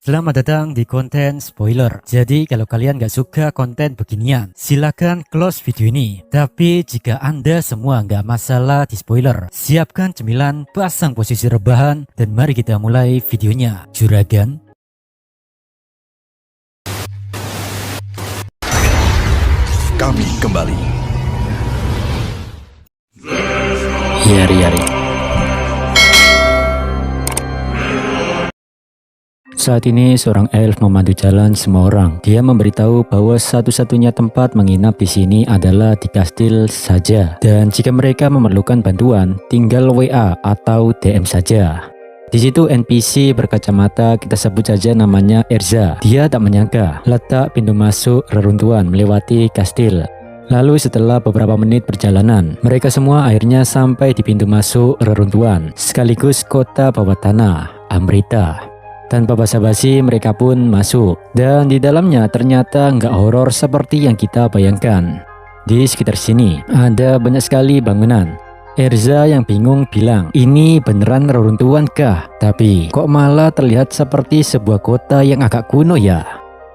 Selamat datang di konten spoiler. Jadi kalau kalian gak suka konten beginian, silakan close video ini. Tapi jika Anda semua gak masalah di spoiler, siapkan cemilan, pasang posisi rebahan, dan mari kita mulai videonya. Juragan. Kami kembali. Yari. Saat ini seorang elf memandu jalan semua orang. Dia memberitahu bahwa satu-satunya tempat menginap di sini adalah di kastil saja. Dan jika mereka memerlukan bantuan, tinggal WA atau DM saja. Di situ NPC berkacamata, kita sebut saja namanya Erza. Dia tak menyangka letak pintu masuk reruntuhan melewati kastil. Lalu setelah beberapa menit perjalanan, mereka semua akhirnya sampai di pintu masuk reruntuhan, sekaligus kota bawah tanah, Amrita. Tanpa basa-basi mereka pun masuk, dan di dalamnya ternyata nggak horor seperti yang kita bayangkan. Di sekitar sini ada banyak sekali bangunan. Erza yang bingung bilang, ini beneran reruntuhan kah? Tapi kok malah terlihat seperti sebuah kota yang agak kuno ya?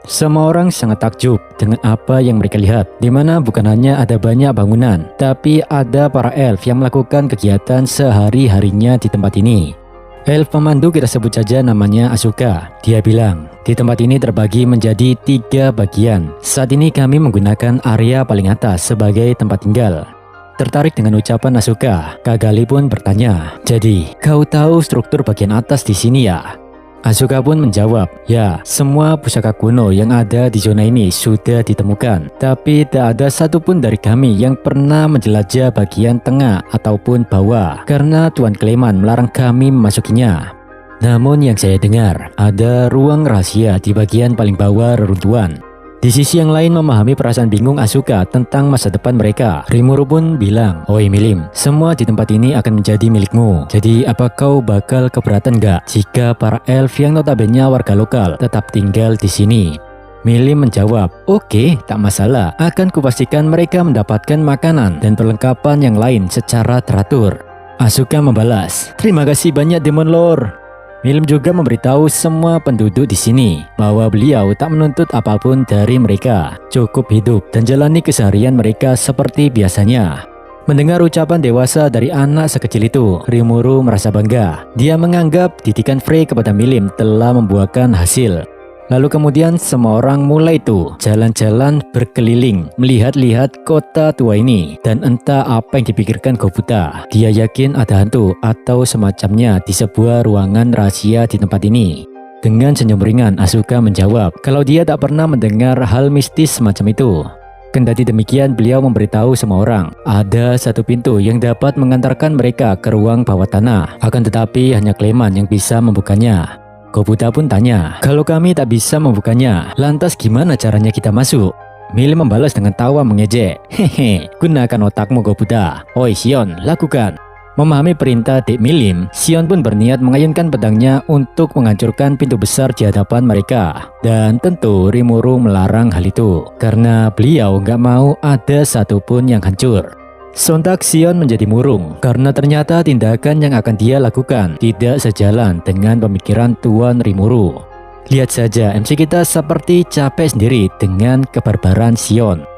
Semua orang sangat takjub dengan apa yang mereka lihat, dimana bukan hanya ada banyak bangunan, tapi ada para elf yang melakukan kegiatan sehari-harinya di tempat ini. Elf pemandu kita sebut saja namanya Asuka. Dia bilang, di tempat ini terbagi menjadi 3 bagian. Saat ini kami menggunakan area paling atas sebagai tempat tinggal. Tertarik dengan ucapan Asuka, Kak Gali pun bertanya, jadi kau tahu struktur bagian atas di sini ya? Asuka pun menjawab, ya, semua pusaka kuno yang ada di zona ini sudah ditemukan. Tapi tak ada satupun dari kami yang pernah menjelajah bagian tengah ataupun bawah, karena Tuan Kleman melarang kami memasukinya. Namun yang saya dengar, ada ruang rahasia di bagian paling bawah reruntuhan. Di sisi yang lain memahami perasaan bingung Asuka tentang masa depan mereka, Rimuru pun bilang, oi Milim, semua di tempat ini akan menjadi milikmu. Jadi apa kau bakal keberatan gak jika para elf yang notabene warga lokal tetap tinggal di sini? Milim menjawab, oke, tak masalah, akan kupastikan mereka mendapatkan makanan dan perlengkapan yang lain secara teratur. Asuka membalas, terima kasih banyak Demon Lord. Milim juga memberitahu semua penduduk di sini bahwa beliau tak menuntut apapun dari mereka, cukup hidup dan jalani keseharian mereka seperti biasanya. Mendengar ucapan dewasa dari anak sekecil itu, Rimuru merasa bangga. Dia menganggap didikan Frey kepada Milim telah membuahkan hasil. Lalu kemudian semua orang mulai tuh jalan-jalan berkeliling, melihat-lihat kota tua ini. Dan entah apa yang dipikirkan Gobuta, dia yakin ada hantu atau semacamnya di sebuah ruangan rahasia di tempat ini. Dengan senyum ringan, Asuka menjawab kalau dia tak pernah mendengar hal mistis semacam itu. Kendati demikian, beliau memberitahu semua orang ada satu pintu yang dapat mengantarkan mereka ke ruang bawah tanah. Akan tetapi hanya Kleman yang bisa membukanya. Gobuta pun tanya, kalau kami tak bisa membukanya, lantas gimana caranya kita masuk? Milim membalas dengan tawa mengejek, hehe, gunakan otakmu Gobuta. Oi Sion, lakukan. Memahami perintah Dek Milim, Sion pun berniat mengayunkan pedangnya untuk menghancurkan pintu besar di hadapan mereka. Dan tentu Rimuru melarang hal itu, karena beliau gak mau ada satupun yang hancur. Sontak Sion menjadi murung karena ternyata tindakan yang akan dia lakukan tidak sejalan dengan pemikiran Tuan Rimuru. Lihat saja MC kita seperti capek sendiri dengan kebarbaran Sion.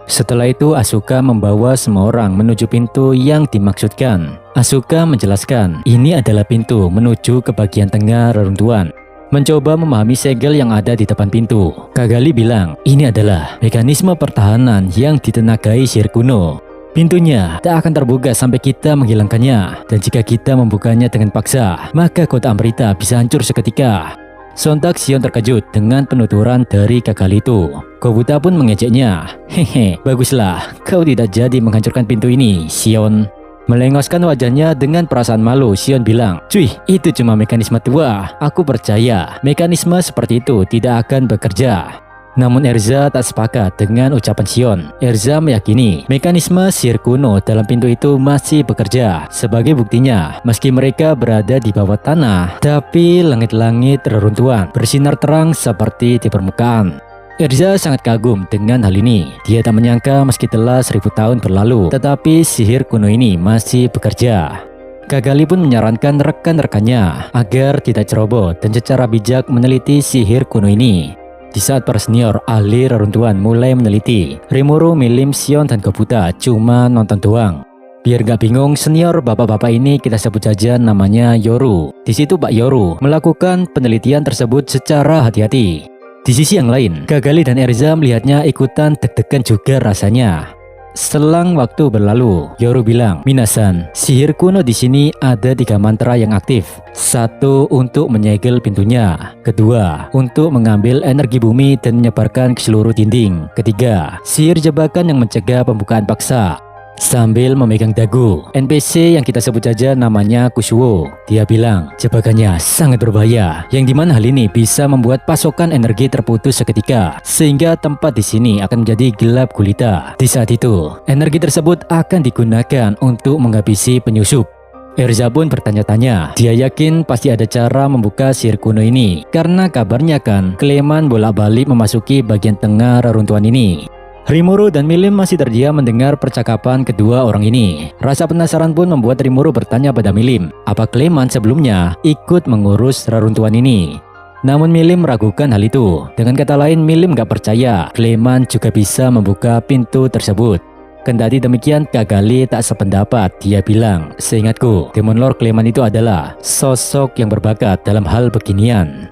Setelah itu Asuka membawa semua orang menuju pintu yang dimaksudkan. Asuka menjelaskan ini adalah pintu menuju ke bagian tengah reruntuhan. Mencoba memahami segel yang ada di depan pintu, Kak Gali bilang ini adalah mekanisme pertahanan yang ditenagai sihir kuno. Pintunya tak akan terbuka sampai kita menghilangkannya, dan jika kita membukanya dengan paksa, maka kota Amrita bisa hancur seketika. Sontak Sion terkejut dengan penuturan dari Kak Gali itu. Gobuta pun mengejeknya, hehe, baguslah, kau tidak jadi menghancurkan pintu ini, Sion. Melengoskan wajahnya dengan perasaan malu, Sion bilang, cuy, itu cuma mekanisme tua, aku percaya mekanisme seperti itu tidak akan bekerja. Namun Erza tak sepakat dengan ucapan Sion. Erza meyakini mekanisme sihir kuno dalam pintu itu masih bekerja. Sebagai buktinya, meski mereka berada di bawah tanah, tapi langit-langit reruntuhan bersinar terang seperti di permukaan. Erza sangat kagum dengan hal ini. Dia tak menyangka meski telah 1000 tahun berlalu, tetapi sihir kuno ini masih bekerja. Kagali pun menyarankan rekan-rekannya agar tidak ceroboh dan secara bijak meneliti sihir kuno ini. Di saat para senior ahli reruntuhan mulai meneliti, Rimuru, Milim, Sion, dan Kobuta cuma nonton doang. Biar gak bingung, senior bapak-bapak ini kita sebut saja namanya Yoru. Di situ Pak Yoru melakukan penelitian tersebut secara hati-hati. Di sisi yang lain, Kagali dan Erza melihatnya ikutan deg-degan juga rasanya. Selang waktu berlalu, Yoru bilang, "Minasan, sihir kuno di sini ada 3 mantra yang aktif. 1 untuk menyegel pintunya, 2 untuk mengambil energi bumi dan menyebarkan ke seluruh dinding, 3 sihir jebakan yang mencegah pembukaan paksa." Sambil memegang dagu NPC yang kita sebut saja namanya Kusuo, dia bilang jebakannya sangat berbahaya, yang dimana hal ini bisa membuat pasokan energi terputus seketika, sehingga tempat di sini akan menjadi gelap gulita. Di saat itu, energi tersebut akan digunakan untuk menghabisi penyusup. Erza pun bertanya-tanya, dia yakin pasti ada cara membuka sihir kuno ini, karena kabarnya kan Cleman bolak-balik memasuki bagian tengah reruntuhan ini. Rimuru dan Milim masih terdiam mendengar percakapan kedua orang ini. Rasa penasaran pun membuat Rimuru bertanya pada Milim, apa Cleman sebelumnya ikut mengurus reruntuhan ini. Namun Milim meragukan hal itu. Dengan kata lain, Milim gak percaya Cleman juga bisa membuka pintu tersebut. Kendati demikian, Kagali tak sependapat. Dia bilang, seingatku, Demon Lord Cleman itu adalah sosok yang berbakat dalam hal beginian.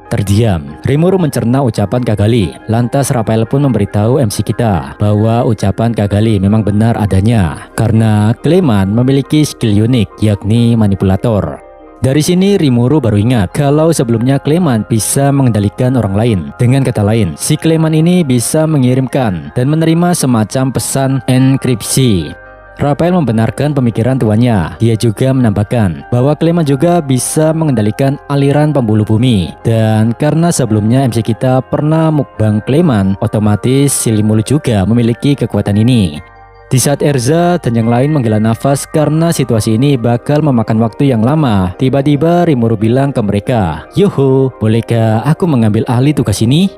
Terdiam, Rimuru mencerna ucapan Kagali. Lantas Rafael pun memberitahu MC kita bahwa ucapan Kagali memang benar adanya, karena Cleman memiliki skill unik, yakni manipulator. Dari sini Rimuru baru ingat kalau sebelumnya Cleman bisa mengendalikan orang lain. Dengan kata lain, si Cleman ini bisa mengirimkan dan menerima semacam pesan enkripsi. Rafael membenarkan pemikiran tuannya. Dia juga menambahkan bahwa Cleman juga bisa mengendalikan aliran pembuluh bumi. Dan karena sebelumnya MC kita pernah mukbang Cleman, otomatis Silimul juga memiliki kekuatan ini. Di saat Erza dan yang lain menghela nafas karena situasi ini bakal memakan waktu yang lama, tiba-tiba Rimuru bilang ke mereka, "Yoho, bolehkah aku mengambil alih tugas ini?"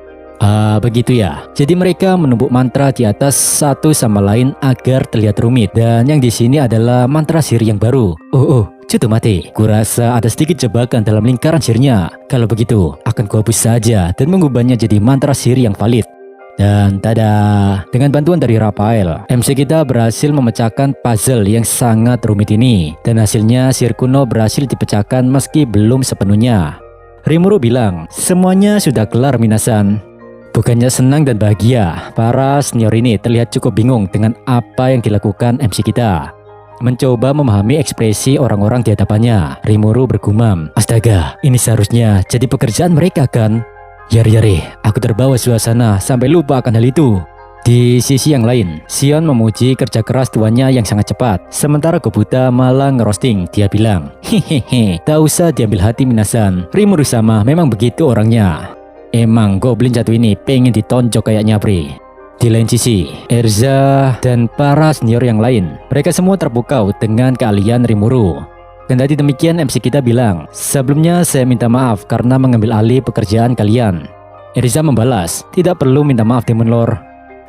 Begitu ya. Jadi mereka menumbuk mantra di atas satu sama lain agar terlihat rumit. Dan yang di sini adalah mantra sihir yang baru. Cutu mati. Kurasa ada sedikit jebakan dalam lingkaran sihirnya. Kalau begitu, akan kuhapus saja dan mengubahnya jadi mantra sihir yang valid. Dan tada, dengan bantuan dari Rafael, MC kita berhasil memecahkan puzzle yang sangat rumit ini. Dan hasilnya sihir kuno berhasil dipecahkan meski belum sepenuhnya. Rimuru bilang, semuanya sudah kelar Minasan. Bukannya senang dan bahagia, para senior ini terlihat cukup bingung dengan apa yang dilakukan MC kita. Mencoba memahami ekspresi orang-orang di hadapannya, Rimuru bergumam, "Astaga, ini seharusnya jadi pekerjaan mereka kan?" Yari, aku terbawa suasana sampai lupa akan hal itu. Di sisi yang lain, Sion memuji kerja keras tuannya yang sangat cepat. Sementara Kobuta malah ngerosting. Dia bilang, "Hehehe, tak usah diambil hati Minasan. Rimuru sama memang begitu orangnya. Emang goblin satu ini pengen ditonjok kayaknya Pri." Di lain sisi, Erza dan para senior yang lain, mereka semua terpukau dengan keahlian Rimuru. Kendati demikian, MC kita bilang, "Sebelumnya saya minta maaf karena mengambil alih pekerjaan kalian." Erza membalas, "Tidak perlu minta maaf Demon Lord."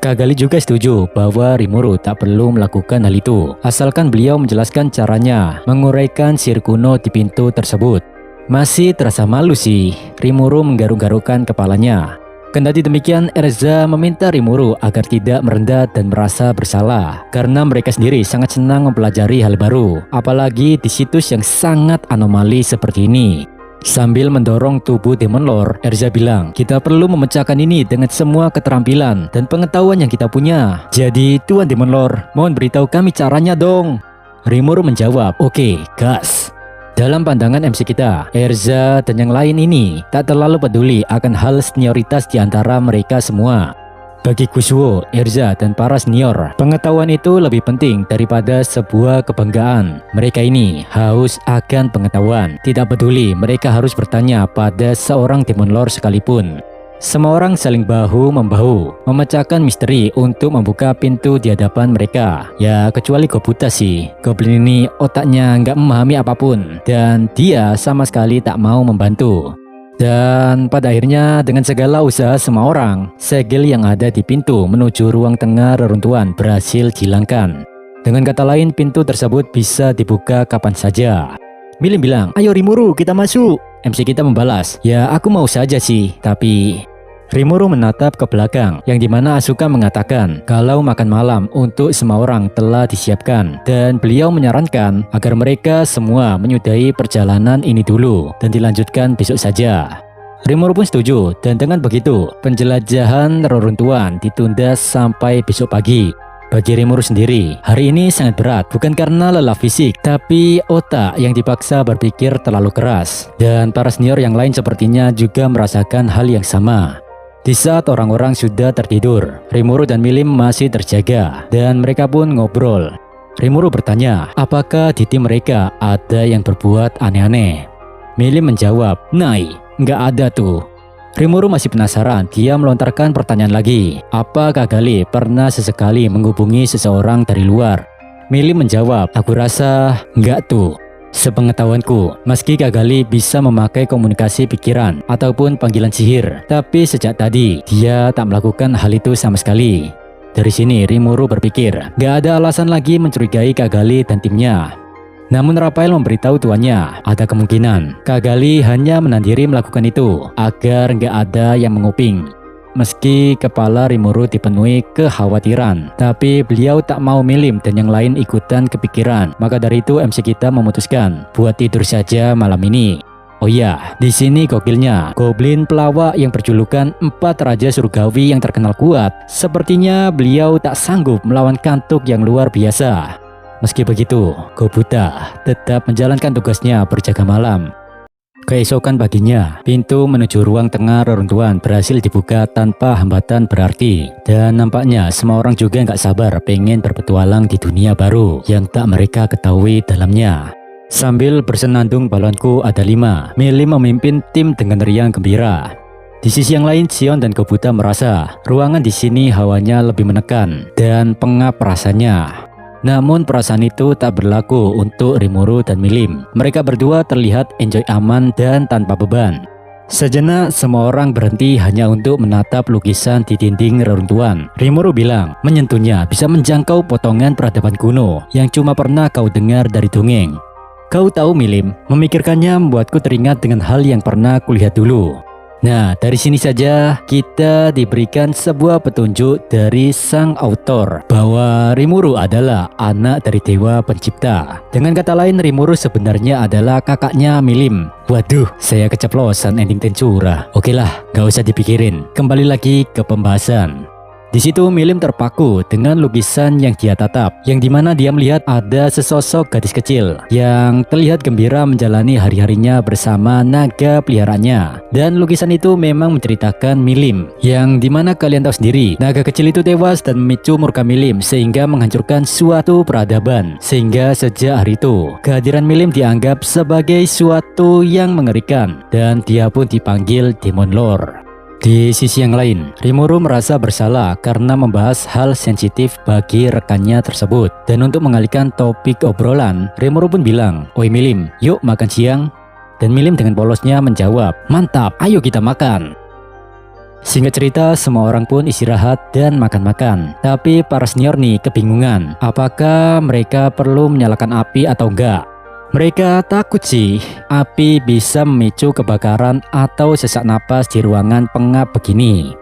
Kagali juga setuju bahwa Rimuru tak perlu melakukan hal itu, asalkan beliau menjelaskan caranya menguraikan sihir kuno di pintu tersebut. Masih terasa malu sih, Rimuru menggaruk-garukkan kepalanya. Kendati demikian, Erza meminta Rimuru agar tidak merendah dan merasa bersalah, karena mereka sendiri sangat senang mempelajari hal baru, apalagi di situs yang sangat anomali seperti ini. Sambil mendorong tubuh Demon Lord, Erza bilang, "Kita perlu memecahkan ini dengan semua keterampilan dan pengetahuan yang kita punya. Jadi Tuan Demon Lord, mohon beritahu kami caranya dong." Rimuru menjawab, "Oke, gas." Dalam pandangan MC kita, Erza dan yang lain ini tak terlalu peduli akan hal senioritas di antara mereka semua. Bagi Kusuo, Erza dan para senior, pengetahuan itu lebih penting daripada sebuah kebanggaan. Mereka ini haus akan pengetahuan. Tidak peduli mereka harus bertanya pada seorang Demon Lord sekalipun. Semua orang saling bahu-membahu memecahkan misteri untuk membuka pintu di hadapan mereka. Ya kecuali Kobuta sih. Goblin ini otaknya nggak memahami apapun dan dia sama sekali tak mau membantu. Dan pada akhirnya dengan segala usaha semua orang, segel yang ada di pintu menuju ruang tengah reruntuhan berhasil dihilangkan. Dengan kata lain, pintu tersebut bisa dibuka kapan saja. Milim bilang, "Ayo Rimuru, kita masuk." MC kita membalas, "Ya aku mau saja sih, tapi..." Rimuru menatap ke belakang, yang dimana Asuka mengatakan kalau makan malam untuk semua orang telah disiapkan, dan beliau menyarankan agar mereka semua menyudahi perjalanan ini dulu dan dilanjutkan besok saja. Rimuru pun setuju, dan dengan begitu penjelajahan reruntuhan ditunda sampai besok pagi. Bagi Rimuru sendiri, hari ini sangat berat, bukan karena lelah fisik, tapi otak yang dipaksa berpikir terlalu keras. Dan para senior yang lain sepertinya juga merasakan hal yang sama. Di saat orang-orang sudah tertidur, Rimuru dan Milim masih terjaga, dan mereka pun ngobrol. Rimuru bertanya, apakah di tim mereka ada yang berbuat aneh-aneh? Milim menjawab, "Nai, nggak ada tuh." Rimuru masih penasaran, dia melontarkan pertanyaan lagi. Apa Kagali pernah sesekali menghubungi seseorang dari luar? Milim menjawab, "Aku rasa nggak tuh. Sepengetahuanku, meski Kagali bisa memakai komunikasi pikiran ataupun panggilan sihir, tapi sejak tadi dia tak melakukan hal itu sama sekali." Dari sini Rimuru berpikir, gak ada alasan lagi mencurigai Kagali dan timnya. Namun Rafael memberitahu tuannya, ada kemungkinan Kagali hanya menandiri melakukan itu agar nggak ada yang menguping. Meski kepala Rimuru dipenuhi kekhawatiran, tapi beliau tak mau Milim dan yang lain ikutan kepikiran. Maka dari itu MC kita memutuskan buat tidur saja malam ini. Oh iya, di sini gokilnya, goblin pelawak yang berjulukan 4 Raja Surgawi yang terkenal kuat. Sepertinya beliau tak sanggup melawan kantuk yang luar biasa. Meski begitu, Gobuta tetap menjalankan tugasnya berjaga malam. Keesokan paginya, pintu menuju ruang tengah reruntuhan berhasil dibuka tanpa hambatan berarti. Dan nampaknya semua orang juga nggak sabar pengen berpetualang di dunia baru yang tak mereka ketahui dalamnya. Sambil bersenandung balonku ada 5, Milim memimpin tim dengan riang gembira. Di sisi yang lain, Sion dan Gobuta merasa ruangan di sini hawanya lebih menekan dan pengap rasanya. Namun perasaan itu tak berlaku untuk Rimuru dan Milim. Mereka berdua terlihat enjoy aman dan tanpa beban. Sejenak semua orang berhenti hanya untuk menatap lukisan di dinding reruntuhan. Rimuru bilang menyentuhnya bisa menjangkau potongan peradaban kuno yang cuma pernah kau dengar dari dongeng. Kau tahu Milim, memikirkannya membuatku teringat dengan hal yang pernah kulihat dulu. Nah, dari sini saja kita diberikan sebuah petunjuk dari sang autor bahwa Rimuru adalah anak dari dewa pencipta. Dengan kata lain, Rimuru sebenarnya adalah kakaknya Milim. Waduh, saya keceplosan ending Tensura. Oke lah, gak usah dipikirin. Kembali lagi ke pembahasan. Di situ Milim terpaku dengan lukisan yang dia tatap, yang dimana dia melihat ada sesosok gadis kecil yang terlihat gembira menjalani hari-harinya bersama naga peliharaannya. Dan lukisan itu memang menceritakan Milim, yang dimana kalian tahu sendiri, naga kecil itu tewas dan memicu murka Milim sehingga menghancurkan suatu peradaban. Sehingga sejak hari itu, kehadiran Milim dianggap sebagai suatu yang mengerikan, dan dia pun dipanggil Demon Lord. Di sisi yang lain, Rimuru merasa bersalah karena membahas hal sensitif bagi rekannya tersebut. Dan untuk mengalihkan topik obrolan, Rimuru pun bilang, "Oi Milim, yuk makan siang." Dan Milim dengan polosnya menjawab, "Mantap, ayo kita makan." Singkat cerita, semua orang pun istirahat dan makan-makan. Tapi para senior nih kebingungan, apakah mereka perlu menyalakan api atau enggak. Mereka takut sih, api bisa memicu kebakaran atau sesak napas di ruangan pengap begini.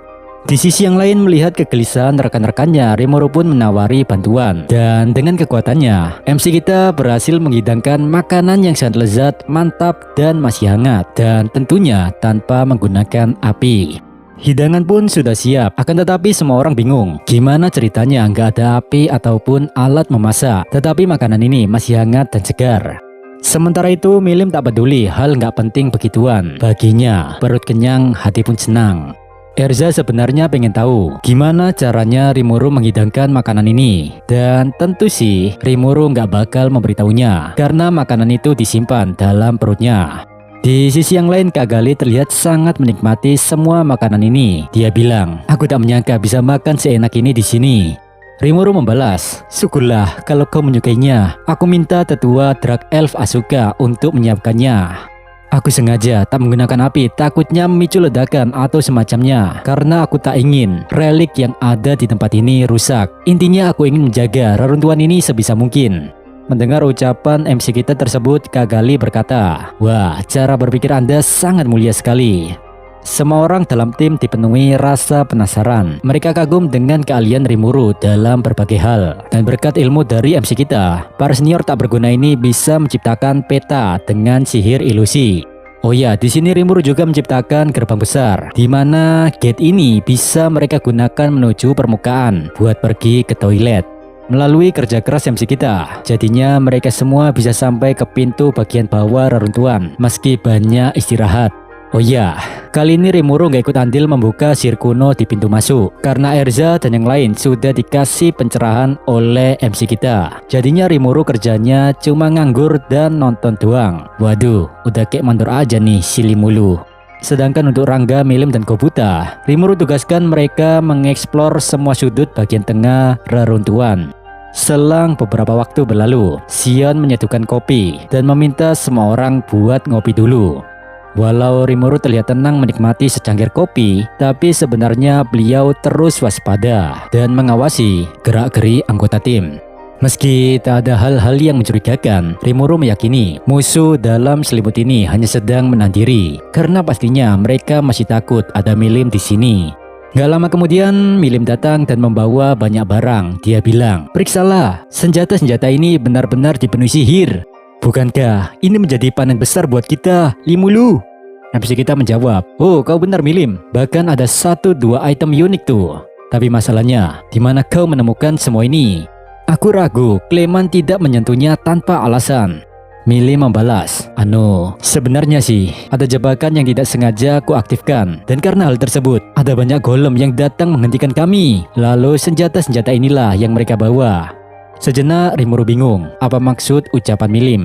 Di sisi yang lain, melihat kegelisahan rekan-rekannya, Rimuru pun menawari bantuan. Dan dengan kekuatannya, MC kita berhasil menghidangkan makanan yang sangat lezat, mantap, dan masih hangat. Dan tentunya tanpa menggunakan api. Hidangan pun sudah siap, akan tetapi semua orang bingung. Gimana ceritanya nggak ada api ataupun alat memasak, tetapi makanan ini masih hangat dan segar. Sementara itu Milim tak peduli hal nggak penting begituan. Baginya perut kenyang, hati pun senang. Erza sebenarnya pengen tahu gimana caranya Rimuru menghidangkan makanan ini. Dan tentu sih Rimuru nggak bakal memberitahunya karena makanan itu disimpan dalam perutnya. Di sisi yang lain, Kagali terlihat sangat menikmati semua makanan ini. Dia bilang, "Aku tak menyangka bisa makan seenak ini di sini." Rimuru membalas, "Syukurlah kalau kau menyukainya. Aku minta tetua Drag Elf Asuka untuk menyiapkannya." Aku sengaja tak menggunakan api, takutnya memicu ledakan atau semacamnya, karena aku tak ingin relik yang ada di tempat ini rusak. Intinya aku ingin menjaga reruntuhan ini sebisa mungkin. Mendengar ucapan MC kita tersebut, Kak Gali berkata, "Wah, cara berpikir Anda sangat mulia sekali." Semua orang dalam tim dipenuhi rasa penasaran. Mereka kagum dengan keahlian Rimuru dalam berbagai hal. Dan berkat ilmu dari MC kita, para senior tak berguna ini bisa menciptakan peta dengan sihir ilusi. Oh ya, di sini Rimuru juga menciptakan gerbang besar, di mana gate ini bisa mereka gunakan menuju permukaan buat pergi ke toilet. Melalui kerja keras MC kita, jadinya mereka semua bisa sampai ke pintu bagian bawah reruntuhan meski banyak istirahat. Oh iya, kali ini Rimuru gak ikut andil membuka sihir kuno di pintu masuk karena Erza dan yang lain sudah dikasih pencerahan oleh MC kita. Jadinya Rimuru kerjanya cuma nganggur dan nonton doang. Waduh, udah kayak mandor aja nih silih mulu. Sedangkan untuk Rangga, Milim, dan Kobuta, Rimuru tugaskan mereka mengeksplor semua sudut bagian tengah reruntuhan. Selang beberapa waktu berlalu, Sion menyatukan kopi dan meminta semua orang buat ngopi dulu. Walau Rimuru terlihat tenang menikmati secangkir kopi, tapi sebenarnya beliau terus waspada dan mengawasi gerak-gerik anggota tim. Meski tak ada hal-hal yang mencurigakan, Rimuru meyakini musuh dalam selimut ini hanya sedang menahan diri, karena pastinya mereka masih takut ada Milim di sini. Gak lama kemudian Milim datang dan membawa banyak barang. Dia bilang, "Periksalah, senjata-senjata ini benar-benar dipenuhi sihir. Bukankah ini menjadi panen besar buat kita, Limulu?" MC kita menjawab, "Oh, kau benar Milim. Bahkan ada 1-2 item unik tuh. Tapi masalahnya, di mana kau menemukan semua ini?" Aku ragu, Clement tidak menyentuhnya tanpa alasan. Milim membalas, sebenarnya sih ada jebakan yang tidak sengaja aku aktifkan. Dan karena hal tersebut, ada banyak golem yang datang menghentikan kami. Lalu senjata-senjata inilah yang mereka bawa." Sejenak Rimuru bingung, apa maksud ucapan Milim.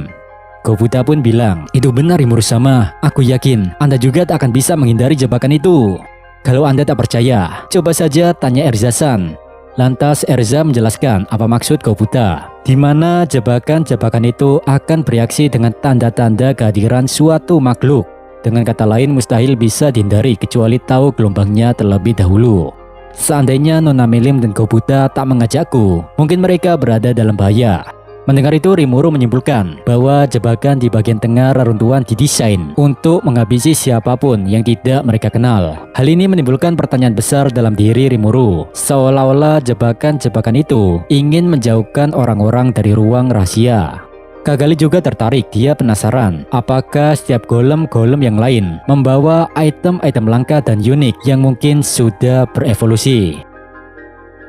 Kobuta pun bilang, "Itu benar Rimuru sama. Aku yakin Anda juga tak akan bisa menghindari jebakan itu. Kalau Anda tak percaya, coba saja tanya Erza-san." Lantas Erza menjelaskan apa maksud Kobuta, di mana jebakan-jebakan itu akan bereaksi dengan tanda-tanda kehadiran suatu makhluk. Dengan kata lain, mustahil bisa dihindari kecuali tahu gelombangnya terlebih dahulu. Seandainya Nona Milim dan Kobuta tak mengajakku, mungkin mereka berada dalam bahaya. Mendengar itu, Rimuru menyimpulkan bahwa jebakan di bagian tengah reruntuhan didesain untuk menghabisi siapapun yang tidak mereka kenal. Hal ini menimbulkan pertanyaan besar dalam diri Rimuru, seolah-olah jebakan-jebakan itu ingin menjauhkan orang-orang dari ruang rahasia. Kak Gali juga tertarik. Dia penasaran apakah setiap golem-golem yang lain membawa item-item langka dan unik yang mungkin sudah berevolusi.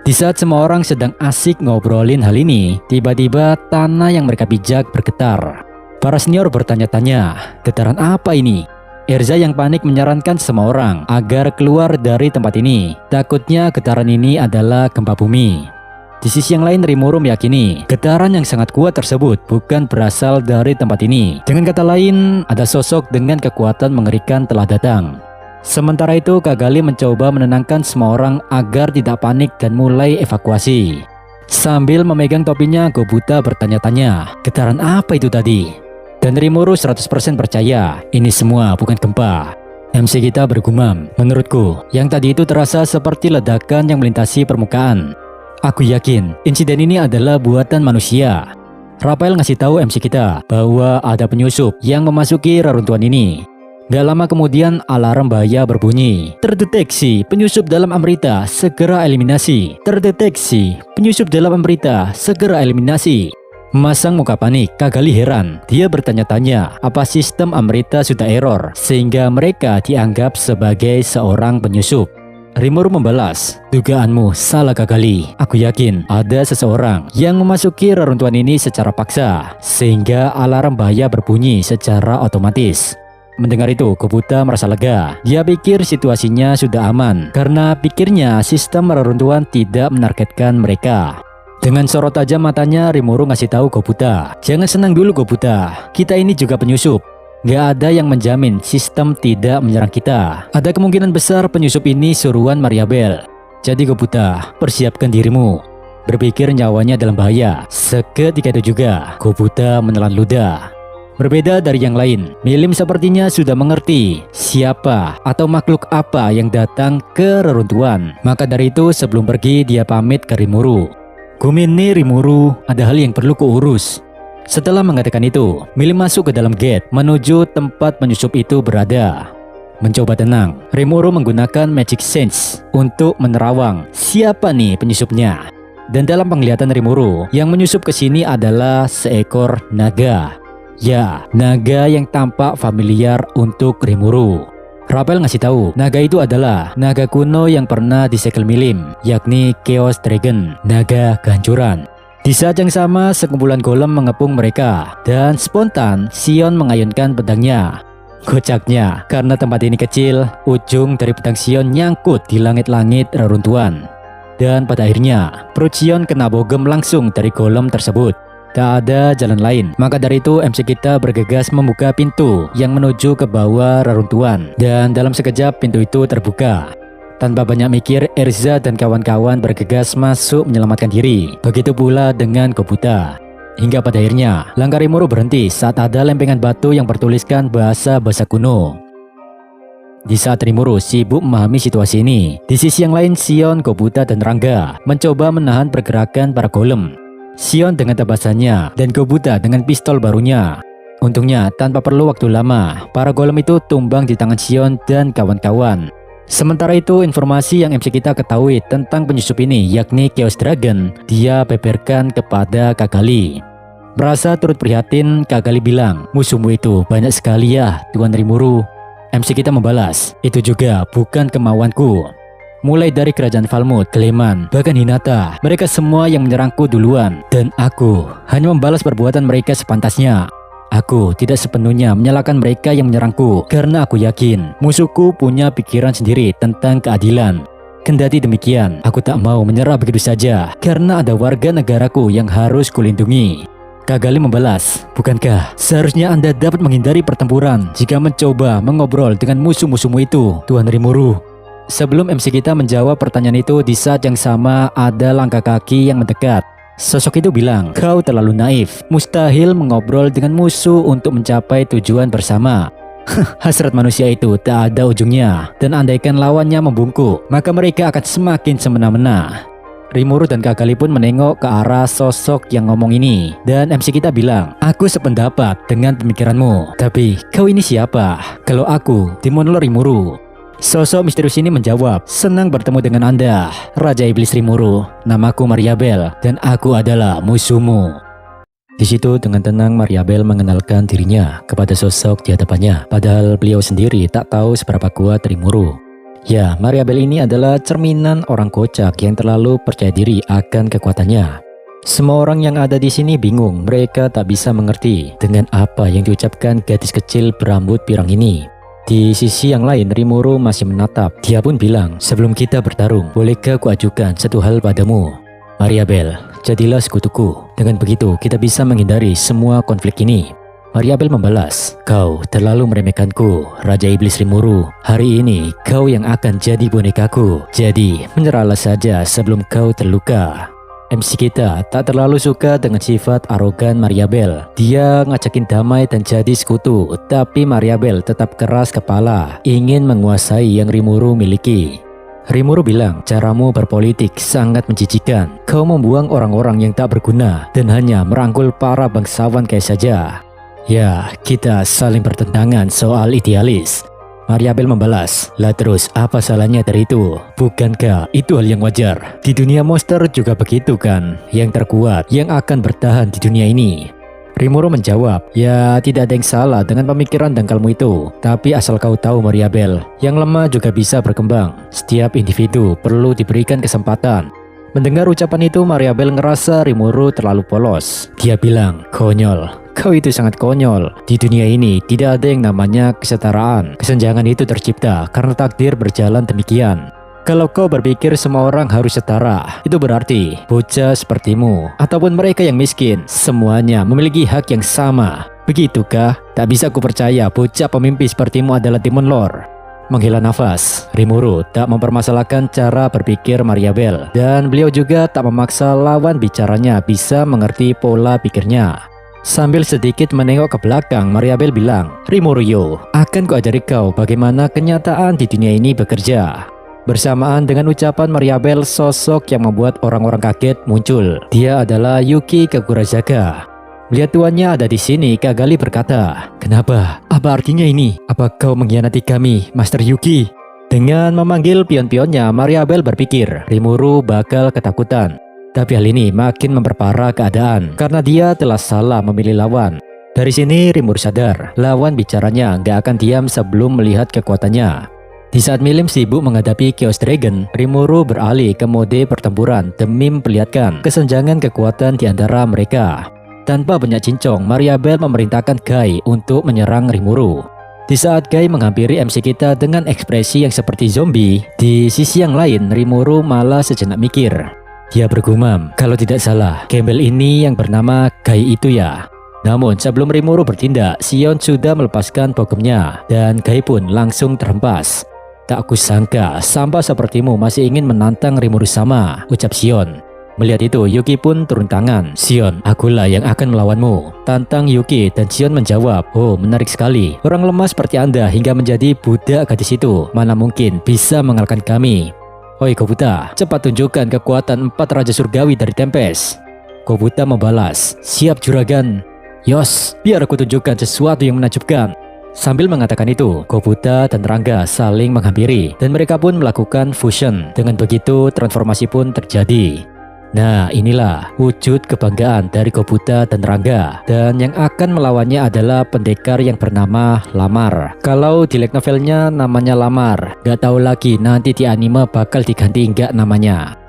Di saat semua orang sedang asik ngobrolin hal ini, tiba-tiba tanah yang mereka pijak bergetar. Para senior bertanya-tanya, getaran apa ini? Erza yang panik menyarankan semua orang agar keluar dari tempat ini. Takutnya getaran ini adalah gempa bumi. Di sisi yang lain, Rimuru meyakini getaran yang sangat kuat tersebut bukan berasal dari tempat ini. Dengan kata lain, ada sosok dengan kekuatan mengerikan telah datang. Sementara itu, Kak Gali mencoba menenangkan semua orang agar tidak panik dan mulai evakuasi. Sambil memegang topinya, Kobuta bertanya-tanya, getaran apa itu tadi? Dan Rimuru 100% percaya, ini semua bukan gempa. MC kita bergumam, menurutku, yang tadi itu terasa seperti ledakan yang melintasi permukaan. Aku yakin insiden ini adalah buatan manusia. Rafael ngasih tahu MC kita bahwa ada penyusup yang memasuki reruntuhan ini. Gak lama kemudian alarm bahaya berbunyi. Terdeteksi penyusup dalam Amrita, segera eliminasi. Terdeteksi penyusup dalam Amrita, segera eliminasi. Memasang muka panik, Kak Gali heran. Dia bertanya-tanya apa sistem Amrita sudah error sehingga mereka dianggap sebagai seorang penyusup. Rimuru membalas, dugaanmu salah Kak Gali. Aku yakin ada seseorang yang memasuki reruntuhan ini secara paksa, sehingga alarm bahaya berbunyi secara otomatis. Mendengar itu, Kobuta merasa lega. Dia pikir situasinya sudah aman, karena pikirnya sistem reruntuhan tidak menargetkan mereka. Dengan sorot tajam matanya, Rimuru ngasih tahu Kobuta, jangan senang dulu Kobuta, kita ini juga penyusup. Gak ada yang menjamin sistem tidak menyerang kita. Ada kemungkinan besar penyusup ini suruhan Mariabel. Jadi Kobuta, persiapkan dirimu. Berpikir nyawanya dalam bahaya. Seketika itu juga, Kobuta menelan ludah. Berbeda dari yang lain, Milim sepertinya sudah mengerti siapa atau makhluk apa yang datang ke reruntuhan. Maka dari itu sebelum pergi dia pamit ke Rimuru. "Gumini Rimuru, ada hal yang perlu kuurus." Setelah mengatakan itu, Milim masuk ke dalam gate menuju tempat penyusup itu berada. Mencoba tenang, Rimuru menggunakan magic sense untuk menerawang siapa nih penyusupnya. Dan dalam penglihatan Rimuru, yang menyusup ke sini adalah seekor naga. Ya, naga yang tampak familiar untuk Rimuru. Rapel ngasih tahu, naga itu adalah naga kuno yang pernah disegel Milim, yakni Chaos Dragon, naga kehancuran. Di saat yang sama, sekumpulan golem mengepung mereka, dan spontan Sion mengayunkan pedangnya. Kocaknya, karena tempat ini kecil, ujung dari pedang Sion nyangkut di langit-langit reruntuhan. Dan pada akhirnya, perut Sion kena bogem langsung dari golem tersebut. Tak ada jalan lain, maka dari itu MC kita bergegas membuka pintu yang menuju ke bawah reruntuhan. Dan dalam sekejap pintu itu terbuka. Tanpa banyak mikir, Erza dan kawan-kawan bergegas masuk menyelamatkan diri. Begitu pula dengan Kobuta. Hingga pada akhirnya, langkah Rimuru berhenti saat ada lempengan batu yang bertuliskan bahasa-bahasa kuno. Di saat Rimuru sibuk memahami situasi ini, di sisi yang lain Sion, Kobuta, dan Rangga mencoba menahan pergerakan para golem. Sion dengan tebasannya dan Kobuta dengan pistol barunya. Untungnya tanpa perlu waktu lama, para golem itu tumbang di tangan Sion dan kawan-kawan. Sementara itu informasi yang MC kita ketahui tentang penyusup ini yakni Chaos Dragon, dia beberkan kepada Kagali. Merasa turut prihatin, Kagali bilang, "Musuhmu itu banyak sekali ya, Tuan Rimuru." MC kita membalas, "Itu juga bukan kemauanku. Mulai dari kerajaan Falmouth, Clayman, bahkan Hinata, mereka semua yang menyerangku duluan. Dan aku hanya membalas perbuatan mereka sepantasnya. Aku tidak sepenuhnya menyalahkan mereka yang menyerangku, karena aku yakin musuhku punya pikiran sendiri tentang keadilan. Kendati demikian, aku tak mau menyerah begitu saja, karena ada warga negaraku yang harus kulindungi." Kagali membalas, "Bukankah seharusnya Anda dapat menghindari pertempuran jika mencoba mengobrol dengan musuh-musuhmu itu, Tuan Rimuru?" Sebelum MC kita menjawab pertanyaan itu, di saat yang sama ada langkah kaki yang mendekat. Sosok itu bilang, "Kau terlalu naif, mustahil mengobrol dengan musuh untuk mencapai tujuan bersama." Hasrat manusia itu tak ada ujungnya, dan andaikan lawannya membungkuk, maka mereka akan semakin semena-mena. Rimuru dan Kagali pun menengok ke arah sosok yang ngomong ini, dan MC kita bilang, "Aku sependapat dengan pemikiranmu, tapi kau ini siapa? Kalau aku, Demon Lord Rimuru." Sosok misterius ini menjawab, "Senang bertemu dengan Anda, Raja Iblis Rimuru. Namaku Mariabel, dan aku adalah musuhmu." Di situ dengan tenang Mariabel mengenalkan dirinya kepada sosok di hadapannya, padahal beliau sendiri tak tahu seberapa kuat Rimuru. Ya, Mariabel ini adalah cerminan orang kocak yang terlalu percaya diri akan kekuatannya. Semua orang yang ada di sini bingung, mereka tak bisa mengerti dengan apa yang diucapkan gadis kecil berambut pirang ini. Di sisi yang lain, Rimuru masih menatap. Dia pun bilang, "Sebelum kita bertarung, bolehkah kuajukan satu hal padamu? Mariabel, jadilah sekutuku. Dengan begitu, kita bisa menghindari semua konflik ini." Mariabel membalas, "Kau terlalu meremehkanku, Raja Iblis Rimuru. Hari ini, kau yang akan jadi bonekaku. Jadi, menyerahlah saja sebelum kau terluka." MC kita tak terlalu suka dengan sifat arogan Mariabel. Dia ngajakin damai dan jadi sekutu, tapi Mariabel tetap keras kepala, ingin menguasai yang Rimuru miliki. Rimuru bilang, "Caramu berpolitik sangat menjijikan. Kau membuang orang-orang yang tak berguna dan hanya merangkul para bangsawan kayak saja." Ya, kita saling bertentangan soal idealis. Mariabel membalas, "Lah terus apa salahnya dari itu? Bukankah itu hal yang wajar? Di dunia monster juga begitu kan? Yang terkuat yang akan bertahan di dunia ini." Rimuru menjawab, "Ya tidak ada yang salah dengan pemikiran dangkalmu itu. Tapi asal kau tahu Mariabel, yang lemah juga bisa berkembang. Setiap individu perlu diberikan kesempatan." Mendengar ucapan itu, Mariabel ngerasa Rimuru terlalu polos. Dia bilang, "Konyol, kau itu sangat konyol. Di dunia ini tidak ada yang namanya kesetaraan. Kesenjangan itu tercipta karena takdir berjalan demikian. Kalau kau berpikir semua orang harus setara, itu berarti bocah sepertimu ataupun mereka yang miskin, semuanya memiliki hak yang sama. Begitukah? Tak bisa kupercaya bocah pemimpi sepertimu adalah Demon Lord." Menghela nafas, Rimuru tak mempermasalahkan cara berpikir Mariabel, dan beliau juga tak memaksa lawan bicaranya bisa mengerti pola pikirnya. Sambil sedikit menengok ke belakang, Mariabel bilang, Rimuru, akan kuajari kau bagaimana kenyataan di dunia ini bekerja. Bersamaan dengan ucapan Mariabel, sosok yang membuat orang-orang kaget muncul. Dia adalah Yuki Kagurazaka. Melihat tuannya ada di sini, Kagali berkata, "Kenapa? Apa artinya ini? Apa kau mengkhianati kami, Master Yuki?" Dengan memanggil pion-pionnya, Mariabel berpikir Rimuru bakal ketakutan. Tapi hal ini makin memperparah keadaan karena dia telah salah memilih lawan. Dari sini Rimuru sadar, lawan bicaranya nggak akan diam sebelum melihat kekuatannya. Di saat Milim sibuk menghadapi Chaos Dragon, Rimuru beralih ke mode pertempuran demi memperlihatkan kesenjangan kekuatan di antara mereka. Tanpa banyak cincong, Mariabel memerintahkan Guy untuk menyerang Rimuru. Di saat Guy menghampiri MC kita dengan ekspresi yang seperti zombie, di sisi yang lain Rimuru malah sejenak mikir. Dia bergumam, kalau tidak salah, gembel ini yang bernama Guy itu ya. Namun sebelum Rimuru bertindak, Sion sudah melepaskan bogomnya dan Guy pun langsung terhempas. Tak kusangka, sampah sepertimu masih ingin menantang Rimuru sama, ucap Sion. Melihat itu, Yuki pun turun tangan. Sion, akulah yang akan melawanmu, tantang Yuki, dan Sion menjawab, oh menarik sekali. Orang lemah seperti Anda hingga menjadi budak gadis itu, mana mungkin bisa mengalahkan kami. Oi Kobuta, cepat tunjukkan kekuatan 4 Raja Surgawi dari Tempest. Kobuta membalas, siap juragan. Yos, biar aku tunjukkan sesuatu yang menakjubkan. Sambil mengatakan itu, Kobuta dan Rangga saling menghampiri dan mereka pun melakukan fusion. Dengan begitu, transformasi pun terjadi. Nah, inilah wujud kebanggaan dari Kobuta dan Rangga. Dan yang akan melawannya adalah pendekar yang bernama Lamar. Kalau di light novelnya namanya Lamar, gak tahu lagi nanti di anime bakal diganti enggak namanya.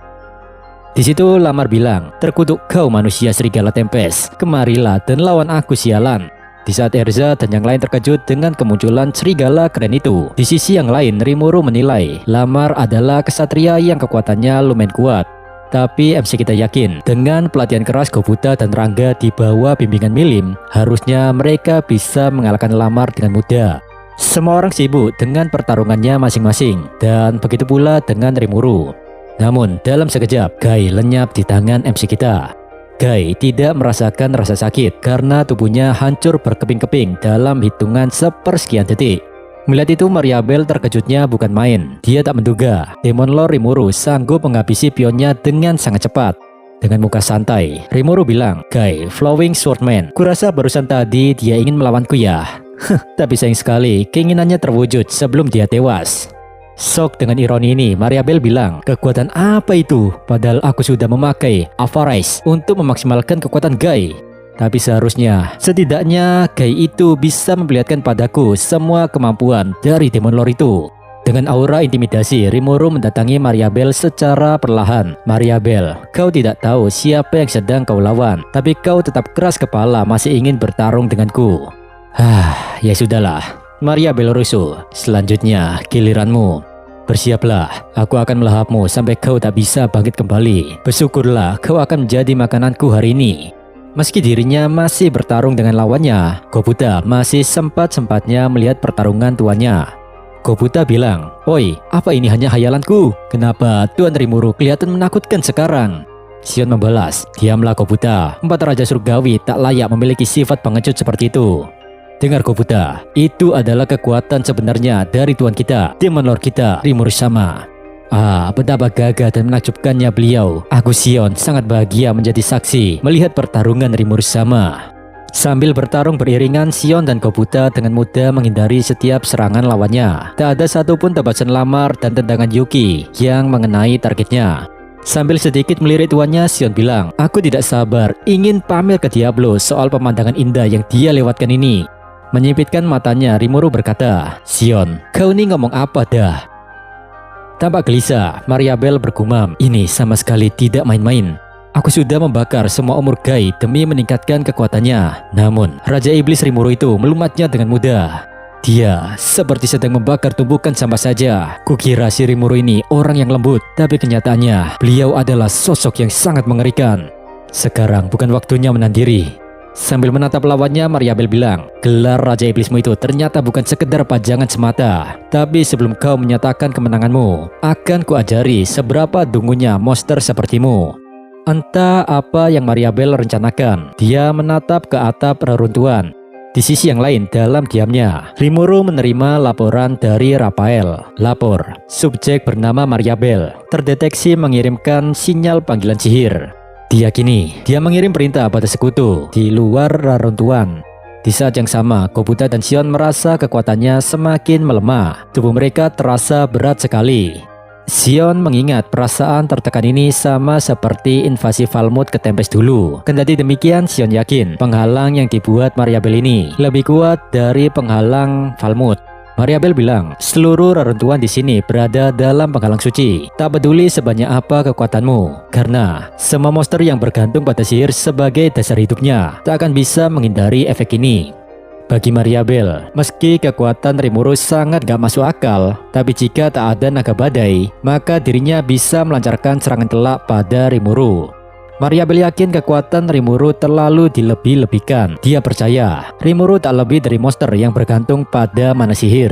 Di situ Lamar bilang, terkutuk kau manusia serigala Tempest, kemarilah dan lawan aku sialan. Di saat Erza dan yang lain terkejut dengan kemunculan serigala keren itu, di sisi yang lain Rimuru menilai Lamar adalah kesatria yang kekuatannya lumayan kuat. Tapi MC kita yakin, dengan pelatihan keras Kobuta dan Rangga di bawah bimbingan Milim, harusnya mereka bisa mengalahkan Lamar dengan mudah. Semua orang sibuk dengan pertarungannya masing-masing, dan begitu pula dengan Rimuru. Namun dalam sekejap, Guy lenyap di tangan MC kita. Guy tidak merasakan rasa sakit karena tubuhnya hancur berkeping-keping dalam hitungan sepersekian detik. Melihat itu Mariabel terkejutnya bukan main. Dia tak menduga Demon Lord Rimuru sanggup menghabisi pionnya dengan sangat cepat. Dengan muka santai, Rimuru bilang, Guy, Flowing Swordman, kurasa barusan tadi dia ingin melawanku ya. Tapi sayang sekali keinginannya terwujud sebelum dia tewas. Shock dengan ironi ini, Mariabel bilang, kekuatan apa itu? Padahal aku sudah memakai Avarice untuk memaksimalkan kekuatan Guy. Tapi seharusnya, setidaknya Guy itu bisa memperlihatkan padaku semua kemampuan dari Demon Lord itu. Dengan aura intimidasi, Rimuru mendatangi Mariabel secara perlahan. Mariabel, kau tidak tahu siapa yang sedang kau lawan, tapi kau tetap keras kepala masih ingin bertarung denganku. Ya sudahlah. Mariabel rusuh. Selanjutnya, giliranmu. Bersiaplah, aku akan melahapmu sampai kau tak bisa bangkit kembali. Bersyukurlah kau akan menjadi makananku hari ini. Meski dirinya masih bertarung dengan lawannya, Kobuta masih sempat-sempatnya melihat pertarungan tuannya. Kobuta bilang, oi, apa ini hanya hayalanku? Kenapa Tuan Rimuru kelihatan menakutkan sekarang? Sion membalas, diamlah Kobuta, 4 Raja Surgawi tak layak memiliki sifat pengecut seperti itu. Dengar Kobuta, itu adalah kekuatan sebenarnya dari tuan kita, Demon Lord kita, Rimuru sama. Betapa gagah dan menakjubkannya beliau. Aku Sion sangat bahagia menjadi saksi melihat pertarungan Rimuru sama. Sambil bertarung beriringan, Sion dan Kobuta dengan mudah menghindari setiap serangan lawannya. Tak ada satupun tebasan Lamar dan tendangan Yuki yang mengenai targetnya. Sambil sedikit melirik tuannya, Sion bilang, aku tidak sabar ingin pamer ke Diablo soal pemandangan indah yang dia lewatkan ini. Menyipitkan matanya, Rimuru berkata, Sion, kau ini ngomong apa dah? Tampak gelisah, Mariabel bergumam, ini sama sekali tidak main-main. Aku sudah membakar semua umur Guy demi meningkatkan kekuatannya. Namun, Raja Iblis Rimuru itu melumatnya dengan mudah. Dia seperti sedang membakar tumbukan sampah saja. Kukira si Rimuru ini orang yang lembut, tapi kenyataannya beliau adalah sosok yang sangat mengerikan. Sekarang bukan waktunya menandiri. Sambil menatap lawannya, Mariabel bilang, gelar Raja Iblismu itu ternyata bukan sekedar pajangan semata. Tapi sebelum kau menyatakan kemenanganmu, akan kuajari seberapa dungunya monster sepertimu. Entah apa yang Mariabel rencanakan, dia menatap ke atap reruntuhan. Di sisi yang lain, dalam diamnya, Rimuru menerima laporan dari Rafael. Lapor, subjek bernama Mariabel terdeteksi mengirimkan sinyal panggilan sihir. Diyakini, dia mengirim perintah pada sekutu di luar reruntuhan. Di saat yang sama, Kobuta dan Sion merasa kekuatannya semakin melemah. Tubuh mereka terasa berat sekali. Sion mengingat perasaan tertekan ini sama seperti invasi Falmouth ke Tempest dulu. Kendati demikian, Sion yakin penghalang yang dibuat Mariabel ini lebih kuat dari penghalang Falmouth. Mariabel bilang, seluruh reruntuhan di sini berada dalam penghalang suci. Tak peduli sebanyak apa kekuatanmu, karena semua monster yang bergantung pada sihir sebagai dasar hidupnya tak akan bisa menghindari efek ini. Bagi Mariabel, meski kekuatan Rimuru sangat gak masuk akal, tapi jika tak ada naga badai, maka dirinya bisa melancarkan serangan telak pada Rimuru. Mariabel yakin kekuatan Rimuru terlalu dilebih-lebihkan. Dia percaya Rimuru tak lebih dari monster yang bergantung pada mana sihir.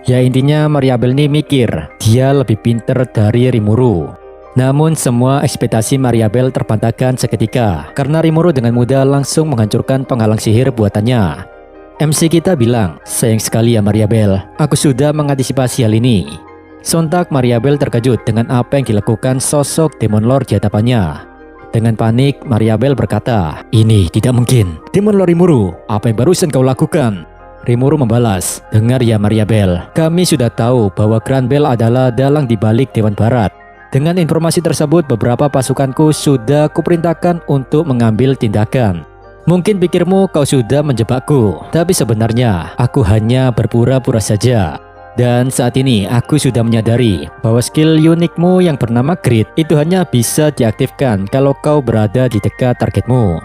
Ya intinya Mariabel ini mikir dia lebih pinter dari Rimuru. Namun semua ekspektasi Mariabel terbantahkan seketika karena Rimuru dengan mudah langsung menghancurkan penghalang sihir buatannya. MC kita bilang, sayang sekali ya Mariabel, aku sudah mengantisipasi hal ini. Sontak Mariabel terkejut dengan apa yang dilakukan sosok Demon Lord di hadapannya. Dengan panik, Mariabel berkata, ini tidak mungkin. Demon Lord Rimuru, apa yang barusan kau lakukan? Rimuru membalas, dengar ya Mariabel, kami sudah tahu bahwa Grand Bell adalah dalang di balik Dewan Barat. Dengan informasi tersebut, beberapa pasukanku sudah kuperintahkan untuk mengambil tindakan. Mungkin pikirmu kau sudah menjebakku, tapi sebenarnya aku hanya berpura-pura saja. Dan saat ini aku sudah menyadari bahwa skill unikmu yang bernama Grid itu hanya bisa diaktifkan kalau kau berada di dekat targetmu.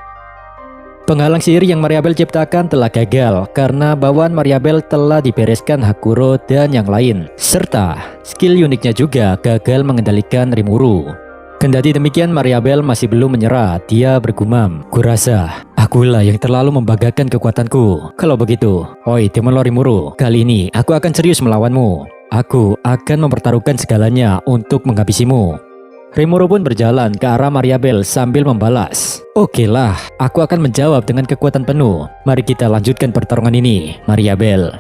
Penghalang sihir yang Mariabel ciptakan telah gagal karena bawaan Mariabel telah dibereskan Hakuro dan yang lain. Serta skill uniknya juga gagal mengendalikan Rimuru. Kendati demikian, Mariabel masih belum menyerah. Dia bergumam, kurasa akulah yang terlalu membanggakan kekuatanku. Kalau begitu, oi Demon Lord Rimuru, kali ini aku akan serius melawanmu. Aku akan mempertaruhkan segalanya untuk menghabisimu. Rimuru pun berjalan ke arah Mariabel sambil membalas, oke lah, aku akan menjawab dengan kekuatan penuh. Mari kita lanjutkan pertarungan ini, Mariabel.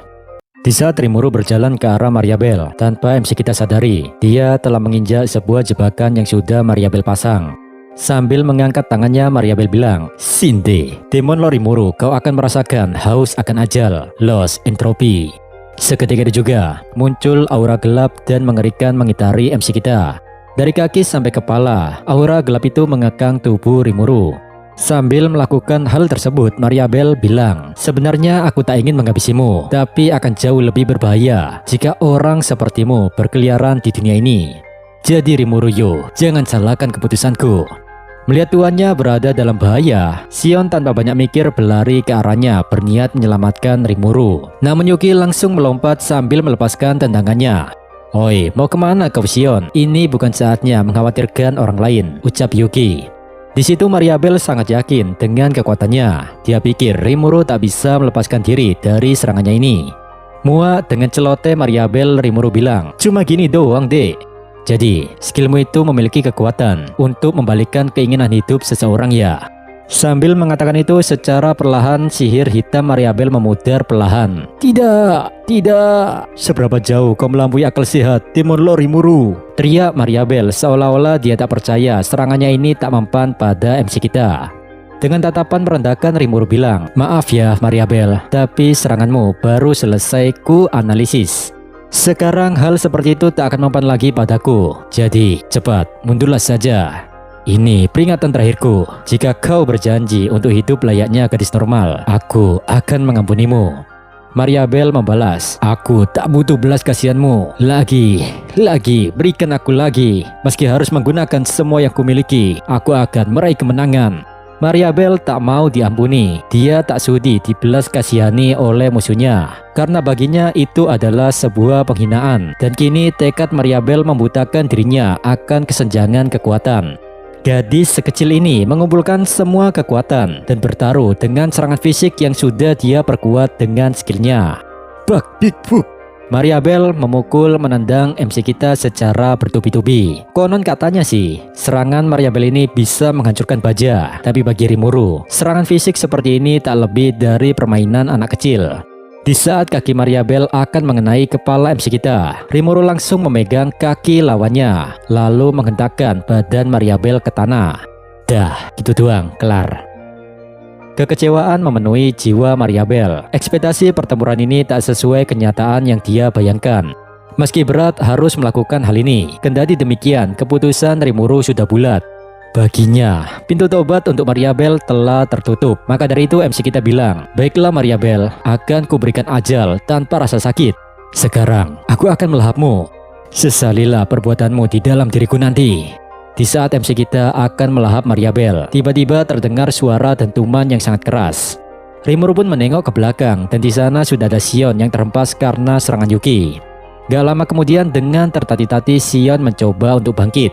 Di saat Rimuru berjalan ke arah Mariabel, tanpa MC kita sadari, dia telah menginjak sebuah jebakan yang sudah Mariabel pasang. Sambil mengangkat tangannya, Mariabel bilang, Sinde, Demon Lord Rimuru, kau akan merasakan haus akan ajal, loss, entropi. Seketika itu juga, muncul aura gelap dan mengerikan mengitari MC kita. Dari kaki sampai kepala, aura gelap itu mengekang tubuh Rimuru. Sambil melakukan hal tersebut, Mariabel bilang, sebenarnya aku tak ingin menghabisimu, tapi akan jauh lebih berbahaya jika orang sepertimu berkeliaran di dunia ini. Jadi Rimuru yo, jangan salahkan keputusanku. Melihat tuannya berada dalam bahaya, Sion tanpa banyak mikir berlari ke arahnya berniat menyelamatkan Rimuru. Namun Yuki langsung melompat sambil melepaskan tendangannya. Oi, mau kemana kau Sion? Ini bukan saatnya mengkhawatirkan orang lain, ucap Yuki. Di situ Mariabel sangat yakin dengan kekuatannya. Dia pikir Rimuru tak bisa melepaskan diri dari serangannya ini. Muak dengan celoteh Mariabel, Rimuru bilang, cuma gini doang dek. Jadi, skillmu itu memiliki kekuatan untuk membalikkan keinginan hidup seseorang ya. Sambil mengatakan itu, secara perlahan sihir hitam Mariabel memudar perlahan. Tidak, tidak. Seberapa jauh kau melampaui akal sehat, Demon Lord Rimuru? Teriak Mariabel seolah-olah dia tak percaya serangannya ini tak mempan pada MC kita. Dengan tatapan merendahkan, Rimuru bilang, maaf ya Mariabel, tapi seranganmu baru selesai ku analisis. Sekarang hal seperti itu tak akan mempan lagi padaku. Jadi cepat mundurlah saja. Ini peringatan terakhirku. Jika kau berjanji untuk hidup layaknya gadis normal, aku akan mengampunimu. Mariabel membalas, aku tak butuh belas kasihanmu. Lagi, berikan aku lagi. Meski harus menggunakan semua yang kumiliki, aku akan meraih kemenangan. Mariabel tak mau diampuni. Dia tak sudi dibelas kasihani oleh musuhnya, karena baginya itu adalah sebuah penghinaan. Dan kini tekad Mariabel membutakan dirinya akan kesenjangan kekuatan. Gadis sekecil ini mengumpulkan semua kekuatan dan bertaruh dengan serangan fisik yang sudah dia perkuat dengan skillnya. Bak Big Book. Mariabel memukul menendang MC kita secara bertubi-tubi. Konon katanya sih, serangan Mariabel ini bisa menghancurkan baja. Tapi bagi Rimuru, serangan fisik seperti ini tak lebih dari permainan anak kecil. Di saat kaki Mariabel akan mengenai kepala MC kita, Rimuru langsung memegang kaki lawannya, lalu menghentakkan badan Mariabel ke tanah. Dah, gitu doang, kelar. Kekecewaan memenuhi jiwa Mariabel. Ekspektasi pertempuran ini tak sesuai kenyataan yang dia bayangkan. Meski berat harus melakukan hal ini, kendati demikian keputusan Rimuru sudah bulat. Baginya, pintu tobat untuk Mariabel telah tertutup. Maka dari itu MC kita bilang, "Baiklah Mariabel, akan kuberikan ajal tanpa rasa sakit. Sekarang, aku akan melahapmu. Sesalilah perbuatanmu di dalam diriku nanti." Di saat MC kita akan melahap Mariabel, tiba-tiba terdengar suara dentuman yang sangat keras. Rimuru pun menengok ke belakang dan di sana sudah ada Sion yang terhempas karena serangan Yuki. Gak lama kemudian dengan tertati-tati Sion mencoba untuk bangkit.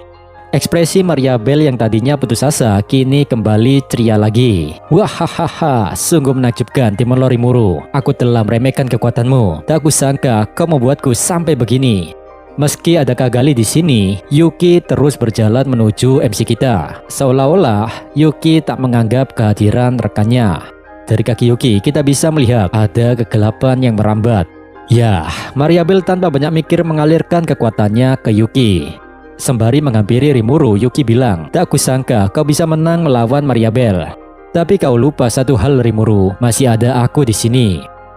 Ekspresi Mariabel yang tadinya putus asa kini kembali ceria lagi. Wahahaha, sungguh menakjubkan Demon Lord Rimuru. Aku telah meremehkan kekuatanmu. Tak kusangka kau membuatku sampai begini. Meski ada Kak Gali di sini, Yuki terus berjalan menuju MC kita. Seolah-olah Yuki tak menganggap kehadiran rekannya. Dari kaki Yuki kita bisa melihat ada kegelapan yang merambat. Ya, Mariabel tanpa banyak mikir mengalirkan kekuatannya ke Yuki. Sembari menghampiri Rimuru, Yuki bilang, "Tak kusangka kau bisa menang melawan Mariabel. Tapi kau lupa satu hal Rimuru, masih ada aku di sini."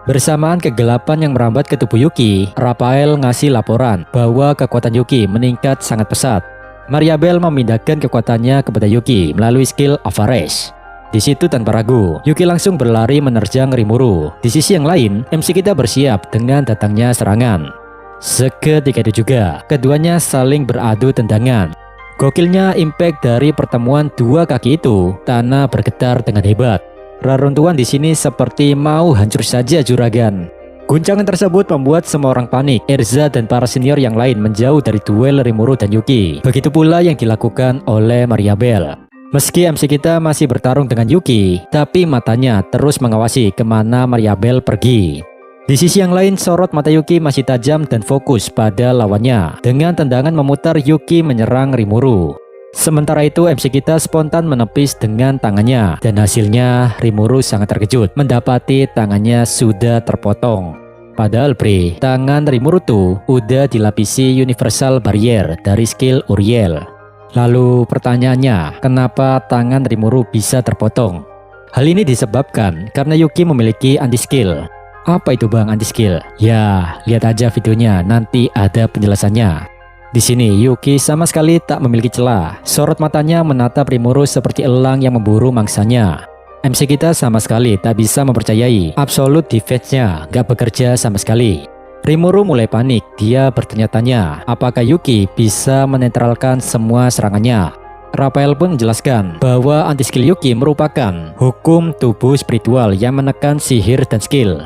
Bersamaan kegelapan yang merambat ke tubuh Yuki, Raphael ngasih laporan bahwa kekuatan Yuki meningkat sangat pesat. Mariabel memindahkan kekuatannya kepada Yuki melalui skill Avaresh. Di situ tanpa ragu, Yuki langsung berlari menerjang Rimuru. Di sisi yang lain, MC kita bersiap dengan datangnya serangan. Seketika itu juga, keduanya saling beradu tendangan. Gokilnya impact dari pertemuan dua kaki itu, tanah bergetar dengan hebat. Reruntuhan di sini seperti mau hancur saja juragan. Guncangan tersebut membuat semua orang panik. Erza dan para senior yang lain menjauh dari duel Rimuru dan Yuki. Begitu pula yang dilakukan oleh Mariabel. Meski MC kita masih bertarung dengan Yuki, tapi matanya terus mengawasi kemana Mariabel pergi. Di sisi yang lain, sorot mata Yuki masih tajam dan fokus pada lawannya. Dengan tendangan memutar, Yuki menyerang Rimuru. Sementara itu MC kita spontan menepis dengan tangannya dan hasilnya Rimuru sangat terkejut mendapati tangannya sudah terpotong. Padahal tangan Rimuru tuh udah dilapisi universal barrier dari skill Uriel. Lalu pertanyaannya, kenapa tangan Rimuru bisa terpotong? Hal ini disebabkan karena Yuki memiliki anti skill. Apa itu bang anti skill? Ya, lihat aja videonya, nanti ada penjelasannya. Di sini Yuki sama sekali tak memiliki celah. Sorot matanya menatap Rimuru seperti elang yang memburu mangsanya. MC kita sama sekali tak bisa mempercayai. Absolute defense-nya gak bekerja sama sekali. Rimuru mulai panik. Dia bertanya-tanya apakah Yuki bisa menetralkan semua serangannya. Raphael pun menjelaskan bahwa anti skill Yuki merupakan hukum tubuh spiritual yang menekan sihir dan skill.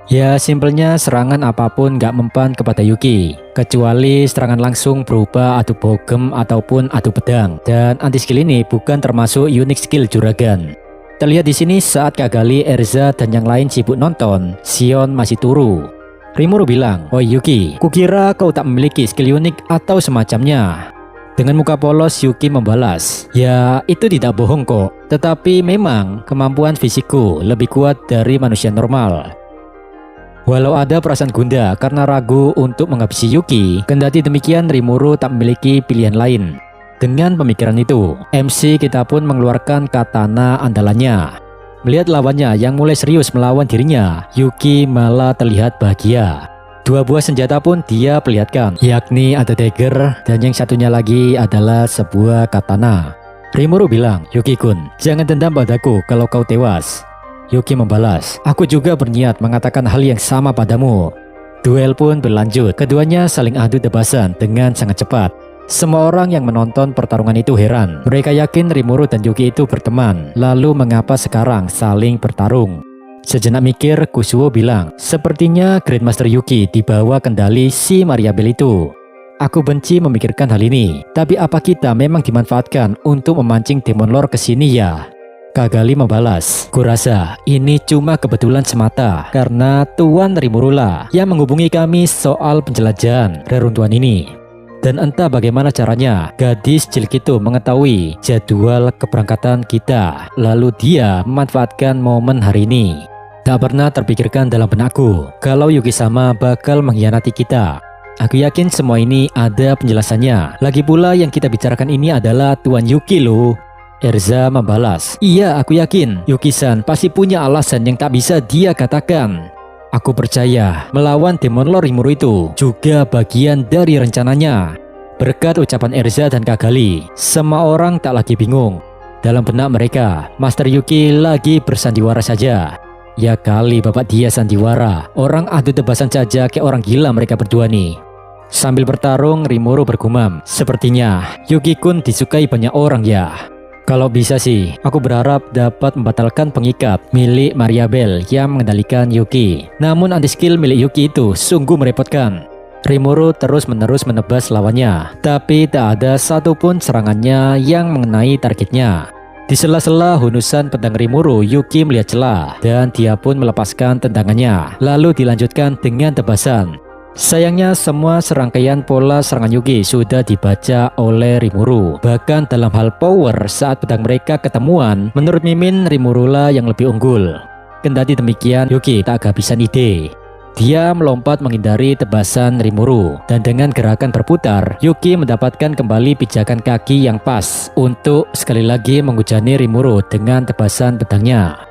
Ya simpelnya serangan apapun gak mempan kepada Yuki, kecuali serangan langsung berupa adu bogem ataupun adu pedang. Dan anti skill ini bukan termasuk unik skill juragan. Terlihat di sini saat Kak Gali, Erza dan yang lain sibuk nonton, Sion masih turu. Rimuru bilang, "Oh Yuki, kukira kau tak memiliki skill unik atau semacamnya." Dengan muka polos Yuki membalas, "Ya itu tidak bohong kok, tetapi memang kemampuan fisikku lebih kuat dari manusia normal." Walau ada perasaan gundah karena ragu untuk menghabisi Yuki, kendati demikian Rimuru tak memiliki pilihan lain. Dengan pemikiran itu, MC kita pun mengeluarkan katana andalannya. Melihat lawannya yang mulai serius melawan dirinya, Yuki malah terlihat bahagia. Dua buah senjata pun dia perlihatkan, yakni ada dagger dan yang satunya lagi adalah sebuah katana. Rimuru bilang, "Yuki-kun, jangan dendam padaku kalau kau tewas." Yuki membalas, "Aku juga berniat mengatakan hal yang sama padamu." Duel pun berlanjut, keduanya saling adu tebasan dengan sangat cepat. Semua orang yang menonton pertarungan itu heran. Mereka yakin Rimuru dan Yuki itu berteman, lalu mengapa sekarang saling bertarung? Sejenak mikir, Kusuo bilang, "Sepertinya Grandmaster Yuki dibawa kendali si Mariabel itu." Aku benci memikirkan hal ini, tapi apa kita memang dimanfaatkan untuk memancing Demon Lord ke sini ya? Kagali membalas, "Kurasa ini cuma kebetulan semata karena Tuan Rimuru lah yang menghubungi kami soal penjelajahan reruntuhan ini. Dan entah bagaimana caranya gadis cilik itu mengetahui jadwal keberangkatan kita. Lalu dia memanfaatkan momen hari ini. Tak pernah terpikirkan dalam benakku kalau Yuki-sama bakal mengkhianati kita. Aku yakin semua ini ada penjelasannya. Lagi pula yang kita bicarakan ini adalah Tuan Yuki loh." Erza membalas, "Iya, aku yakin Yuki-san pasti punya alasan yang tak bisa dia katakan. Aku percaya melawan Demon Lord Rimuru itu juga bagian dari rencananya." Berkat ucapan Erza dan Kagali, semua orang tak lagi bingung. Dalam benak mereka, Master Yuki lagi bersandiwara saja. Ya kali bapak dia sandiwara, orang adu tebasan saja kayak orang gila mereka berdua nih. Sambil bertarung, Rimuru bergumam, "Sepertinya Yuki-kun disukai banyak orang ya. Kalau bisa sih, aku berharap dapat membatalkan pengikat milik Mariabel yang mengendalikan Yuki. Namun anti-skill milik Yuki itu sungguh merepotkan." Rimuru terus-menerus menebas lawannya, tapi tak ada satupun serangannya yang mengenai targetnya. Di sela-sela hunusan pedang Rimuru, Yuki melihat celah dan dia pun melepaskan tendangannya, lalu dilanjutkan dengan tebasan. Sayangnya semua serangkaian pola serangan Yuki sudah dibaca oleh Rimuru. Bahkan dalam hal power saat pedang mereka ketemuan, menurut Mimin Rimuru lah yang lebih unggul. Kendati demikian, Yuki tak kehabisan ide. Dia melompat menghindari tebasan Rimuru, dan dengan gerakan berputar, Yuki mendapatkan kembali pijakan kaki yang pas untuk sekali lagi menghujani Rimuru dengan tebasan pedangnya.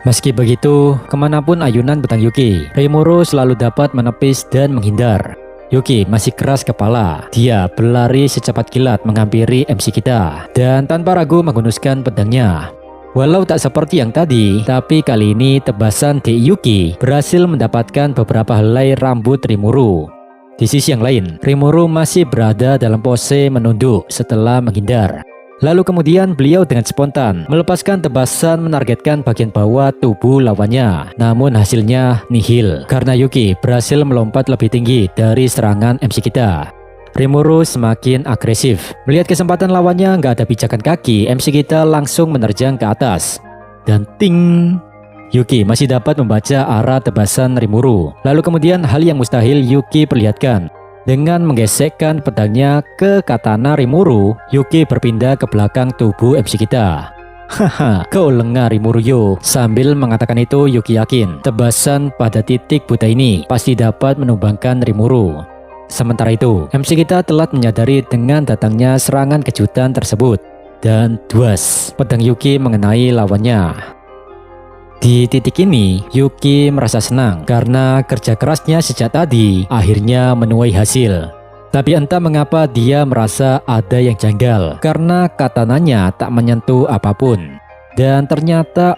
Meski begitu, kemanapun ayunan pedang Yuki, Rimuru selalu dapat menepis dan menghindar. Yuki masih keras kepala. Dia berlari secepat kilat menghampiri MC kita dan tanpa ragu menghunuskan pedangnya. Walau tak seperti yang tadi, tapi kali ini tebasan di Yuki berhasil mendapatkan beberapa helai rambut Rimuru. Di sisi yang lain, Rimuru masih berada dalam pose menunduk setelah menghindar. Lalu kemudian beliau dengan spontan melepaskan tebasan menargetkan bagian bawah tubuh lawannya. Namun hasilnya nihil karena Yuki berhasil melompat lebih tinggi dari serangan MC kita. Rimuru semakin agresif. Melihat kesempatan lawannya nggak ada pijakan kaki, MC kita langsung menerjang ke atas. Dan ting! Yuki masih dapat membaca arah tebasan Rimuru. Lalu kemudian hal yang mustahil Yuki perlihatkan. Dengan menggesekkan pedangnya ke katana Rimuru, Yuki berpindah ke belakang tubuh MC kita. "Haha, kau lengah Rimuru yo." Sambil mengatakan itu, Yuki yakin tebasan pada titik buta ini pasti dapat menumbangkan Rimuru. Sementara itu, MC kita telah menyadari dengan datangnya serangan kejutan tersebut. Dan duas, pedang Yuki mengenai lawannya. Di titik ini, Yuki merasa senang karena kerja kerasnya sejak tadi akhirnya menuai hasil. Tapi entah mengapa dia merasa ada yang janggal karena katananya tak menyentuh apapun. Dan ternyata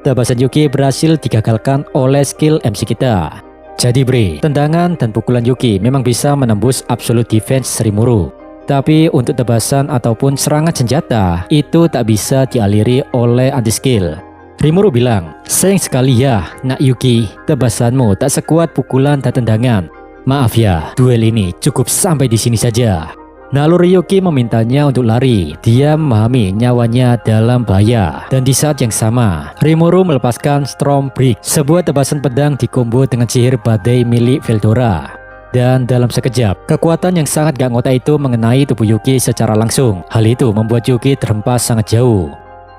tebasan Yuki berhasil digagalkan oleh skill MC kita. Jadi bre, tendangan dan pukulan Yuki memang bisa menembus absolute defense Rimuru. Tapi untuk tebasan ataupun serangan senjata itu tak bisa dialiri oleh anti-skill. Rimuru bilang, "Sayang sekali ya, Nak Yuki, tebasanmu tak sekuat pukulan dan tendangan. Maaf ya, duel ini cukup sampai di sini saja." Naluri Yuki memintanya untuk lari. Dia memahami nyawanya dalam bahaya. Dan di saat yang sama, Rimuru melepaskan Storm Break, sebuah tebasan pedang dikombo dengan sihir badai milik Veldora. Dan dalam sekejap, kekuatan yang sangat gak ngotak itu mengenai tubuh Yuki secara langsung. Hal itu membuat Yuki terhempas sangat jauh.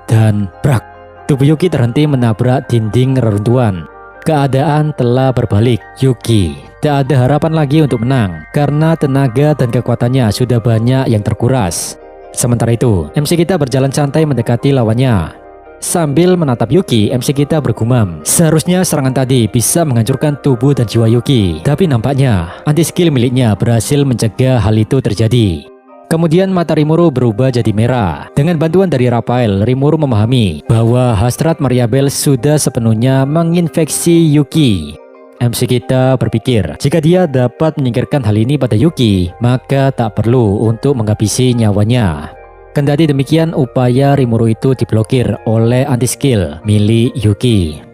Dan brak, tubuh Yuki terhenti menabrak dinding reruntuhan. Keadaan telah berbalik. Yuki tak ada harapan lagi untuk menang karena tenaga dan kekuatannya sudah banyak yang terkuras. Sementara itu, MC kita berjalan santai mendekati lawannya. Sambil menatap Yuki, MC kita bergumam, seharusnya serangan tadi bisa menghancurkan tubuh dan jiwa Yuki. Tapi nampaknya anti-skill miliknya berhasil mencegah hal itu terjadi. Kemudian mata Rimuru berubah jadi merah. Dengan bantuan dari Raphael, Rimuru memahami bahwa hasrat Mariabel sudah sepenuhnya menginfeksi Yuki. MC kita berpikir, jika dia dapat menyingkirkan hal ini pada Yuki, maka tak perlu untuk menghabisi nyawanya. Kendati demikian, upaya Rimuru itu diblokir oleh anti-skill milik Yuki.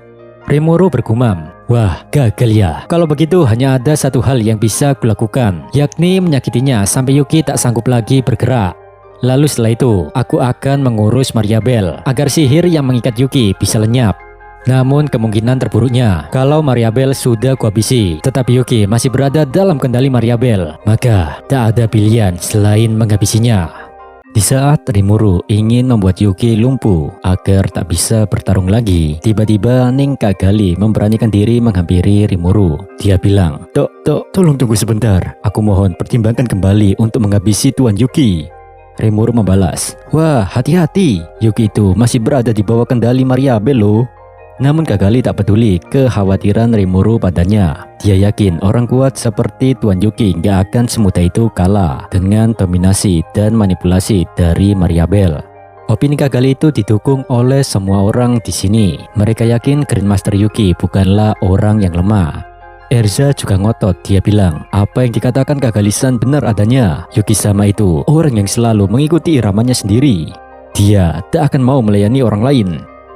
Rimuru bergumam, "Wah, gagal ya. Kalau begitu hanya ada satu hal yang bisa kulakukan, yakni menyakitinya sampai Yuki tak sanggup lagi bergerak." Lalu setelah itu, aku akan mengurus Mariabel agar sihir yang mengikat Yuki bisa lenyap. Namun kemungkinan terburuknya, kalau Mariabel sudah kuhabisi, tetapi Yuki masih berada dalam kendali Mariabel, maka tak ada pilihan selain menghabisinya. Di saat Rimuru ingin membuat Yuki lumpuh agar tak bisa bertarung lagi, tiba-tiba Ning Kagali memberanikan diri menghampiri Rimuru. Dia bilang, tolong tunggu sebentar. Aku mohon pertimbangkan kembali untuk menghabisi Tuan Yuki. Rimuru membalas, wah hati-hati, Yuki itu masih berada di bawah kendali Mariabel loh. Namun Kagali tak peduli kekhawatiran Rimuru padanya. Dia yakin orang kuat seperti Tuan Yuki gak akan semudah itu kalah dengan dominasi dan manipulasi dari Mariabel. Opini Kagali itu didukung oleh semua orang di sini. Mereka yakin Grandmaster Yuki bukanlah orang yang lemah. Erza juga ngotot, dia bilang, apa yang dikatakan Kagali-san benar adanya. Yuki sama itu orang yang selalu mengikuti iramanya sendiri. Dia tak akan mau melayani orang lain.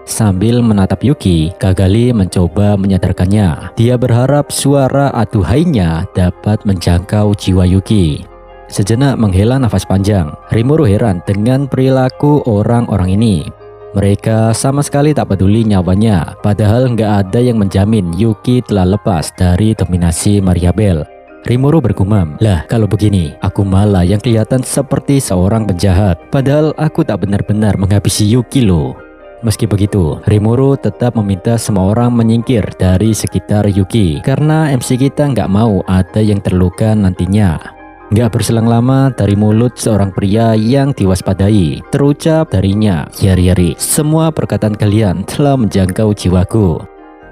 Sambil menatap Yuki, Kagali mencoba menyadarkannya. Dia berharap suara aduhainya dapat menjangkau jiwa Yuki. Sejenak menghela nafas panjang, Rimuru heran dengan perilaku orang-orang ini. Mereka sama sekali tak peduli nyawanya, padahal nggak ada yang menjamin Yuki telah lepas dari dominasi Mariabel. Rimuru bergumam, lah kalau begini, aku malah yang kelihatan seperti seorang penjahat, padahal aku tak benar-benar menghabisi Yuki loh. Meski begitu, Rimuru tetap meminta semua orang menyingkir dari sekitar Yuki, karena MC kita nggak mau ada yang terluka nantinya. Gak berselang lama dari mulut seorang pria yang diwaspadai, terucap darinya, Yari-yari, semua perkataan kalian telah menjangkau jiwaku.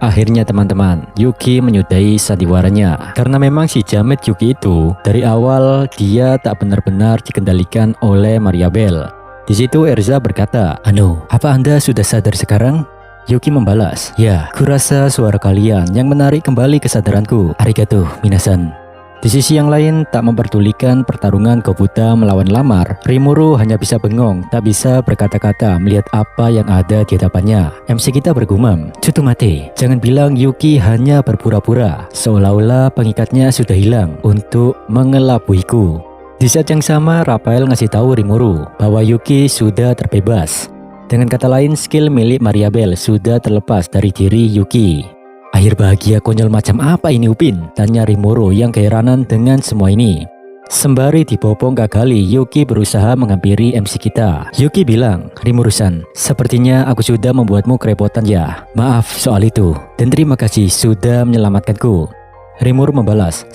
Akhirnya teman-teman, Yuki menyudahi sandiwaranya. Karena memang si jamet Yuki itu, dari awal dia tak benar-benar dikendalikan oleh Mariabel. Di situ Erza berkata, "Anu, apa Anda sudah sadar sekarang?" Yuki membalas, "Ya, kurasa suara kalian yang menarik kembali kesadaranku. Arigato, minasan." Di sisi yang lain, tak memperdulikan pertarungan Kobuta melawan Lamar, Rimuru hanya bisa bengong, tak bisa berkata-kata melihat apa yang ada di hadapannya. MC kita bergumam, "Cutu mate, jangan bilang Yuki hanya berpura-pura, seolah-olah pengikatnya sudah hilang untuk mengelabuiku." Di saat yang sama, Raphael ngasih tahu Rimuru bahwa Yuki sudah terbebas. Dengan kata lain, skill milik Mariabel sudah terlepas dari diri Yuki. Akhir bahagia konyol macam apa ini Upin? Tanya Rimuru yang keheranan dengan semua ini. Sembari dibopong Kagali, Yuki berusaha menghampiri MC kita. Yuki bilang, "Rimuru-san, sepertinya aku sudah membuatmu kerepotan ya. Maaf soal itu, dan terima kasih sudah menyelamatkanku." Rimuru membalas,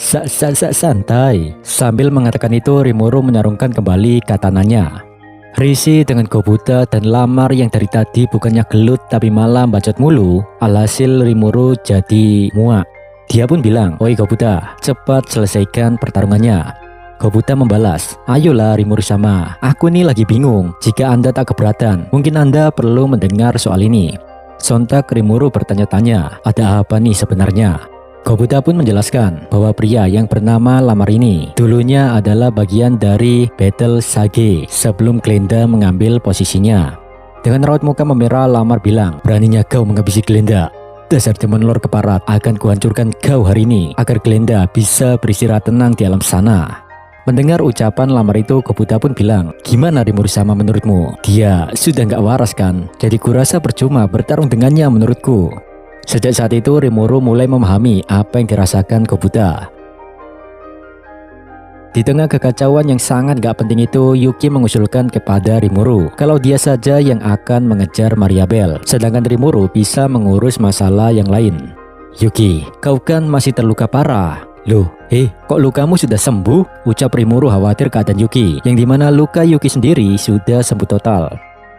santai." Sambil mengatakan itu, Rimuru menyarungkan kembali katananya. Risih dengan Kobuta dan Lamar yang dari tadi bukannya gelut tapi malah bacot mulu, alhasil Rimuru jadi muak. Dia pun bilang, "Oi Kobuta, cepat selesaikan pertarungannya." Kobuta membalas, "Ayolah Rimuru sama, aku nih lagi bingung. Jika Anda tak keberatan, mungkin Anda perlu mendengar soal ini." Sontak Rimuru bertanya-tanya, ada apa nih sebenarnya? Kobuta pun menjelaskan bahwa pria yang bernama Lamar ini dulunya adalah bagian dari Battle Sage sebelum Glenda mengambil posisinya. Dengan raut muka memerah, Lamar bilang, "Beraninya kau menghabisi Glenda? Dasar demon lord keparat, akan kuhancurkan kau hari ini agar Glenda bisa beristirahat tenang di alam sana." Mendengar ucapan Lamar itu, Kobuta pun bilang, "Gimana Rimuru sama menurutmu? Dia sudah nggak waras kan? Jadi kurasa percuma bertarung dengannya menurutku." Sejak saat itu Rimuru mulai memahami apa yang dirasakan Kobuta. Di tengah kekacauan yang sangat gak penting itu, Yuki mengusulkan kepada Rimuru kalau dia saja yang akan mengejar Mariabel, sedangkan Rimuru bisa mengurus masalah yang lain. "Yuki, kau kan masih terluka parah." "Loh, kok lukamu sudah sembuh?" ucap Rimuru khawatir keadaan Yuki, yang dimana luka Yuki sendiri sudah sembuh total.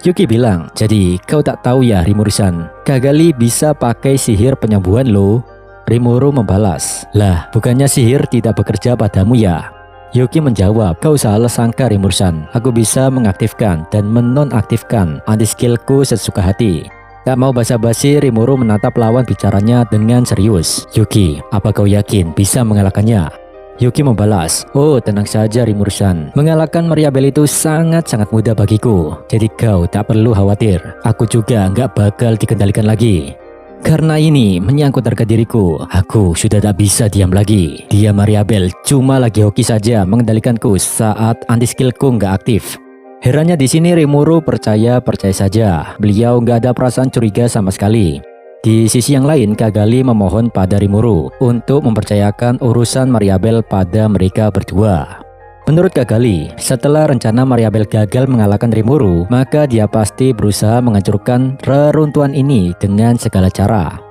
Yuki bilang, "Jadi kau tak tahu ya Rimuru-san, Kagali bisa pakai sihir penyembuhan loh." Rimuru membalas, "Lah, bukannya sihir tidak bekerja padamu ya?" Yuki menjawab, "Kau salah sangka Rimuru-san, aku bisa mengaktifkan dan menonaktifkan anti-skillku sesuka hati." Tak mau basa-basi, Rimuru menatap lawan bicaranya dengan serius. "Yuki, apa kau yakin bisa mengalahkannya?" Yuki membalas, "Oh tenang saja Rimuru-san, mengalahkan Mariabel itu sangat-sangat mudah bagiku. Jadi kau tak perlu khawatir, aku juga nggak bakal dikendalikan lagi. Karena ini menyangkut harga diriku, aku sudah tak bisa diam lagi. Dia Mariabel cuma lagi hoki saja mengendalikanku saat anti-skillku nggak aktif." Herannya di sini Rimuru percaya saja. Beliau nggak ada perasaan curiga sama sekali. Di sisi yang lain, Kagali memohon pada Rimuru untuk mempercayakan urusan Mariabel pada mereka berdua. Menurut Kagali, setelah rencana Mariabel gagal mengalahkan Rimuru, maka dia pasti berusaha menghancurkan reruntuhan ini dengan segala cara.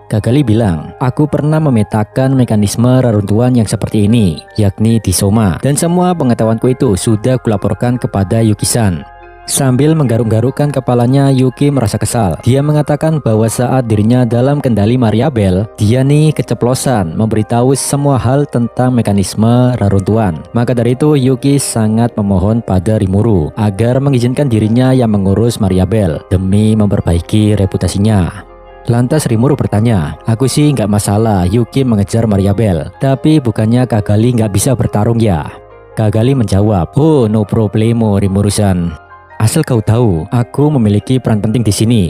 Kagali bilang, aku pernah memetakan mekanisme reruntuhan yang seperti ini, yakni di Soma, dan semua pengetahuanku itu sudah kulaporkan kepada Yuki-san. Sambil menggaruk-garukkan kepalanya, Yuki merasa kesal. Dia mengatakan bahwa saat dirinya dalam kendali Mariabel, dia nih keceplosan memberitahu semua hal tentang mekanisme reruntuhan. Maka dari itu, Yuki sangat memohon pada Rimuru agar mengizinkan dirinya yang mengurus Mariabel demi memperbaiki reputasinya. Lantas Rimuru bertanya, aku sih nggak masalah Yuki mengejar Mariabel, tapi bukannya Kagali nggak bisa bertarung ya? Kagali menjawab, oh no problemo Rimuru-san. Asal kau tahu, aku memiliki peran penting di sini.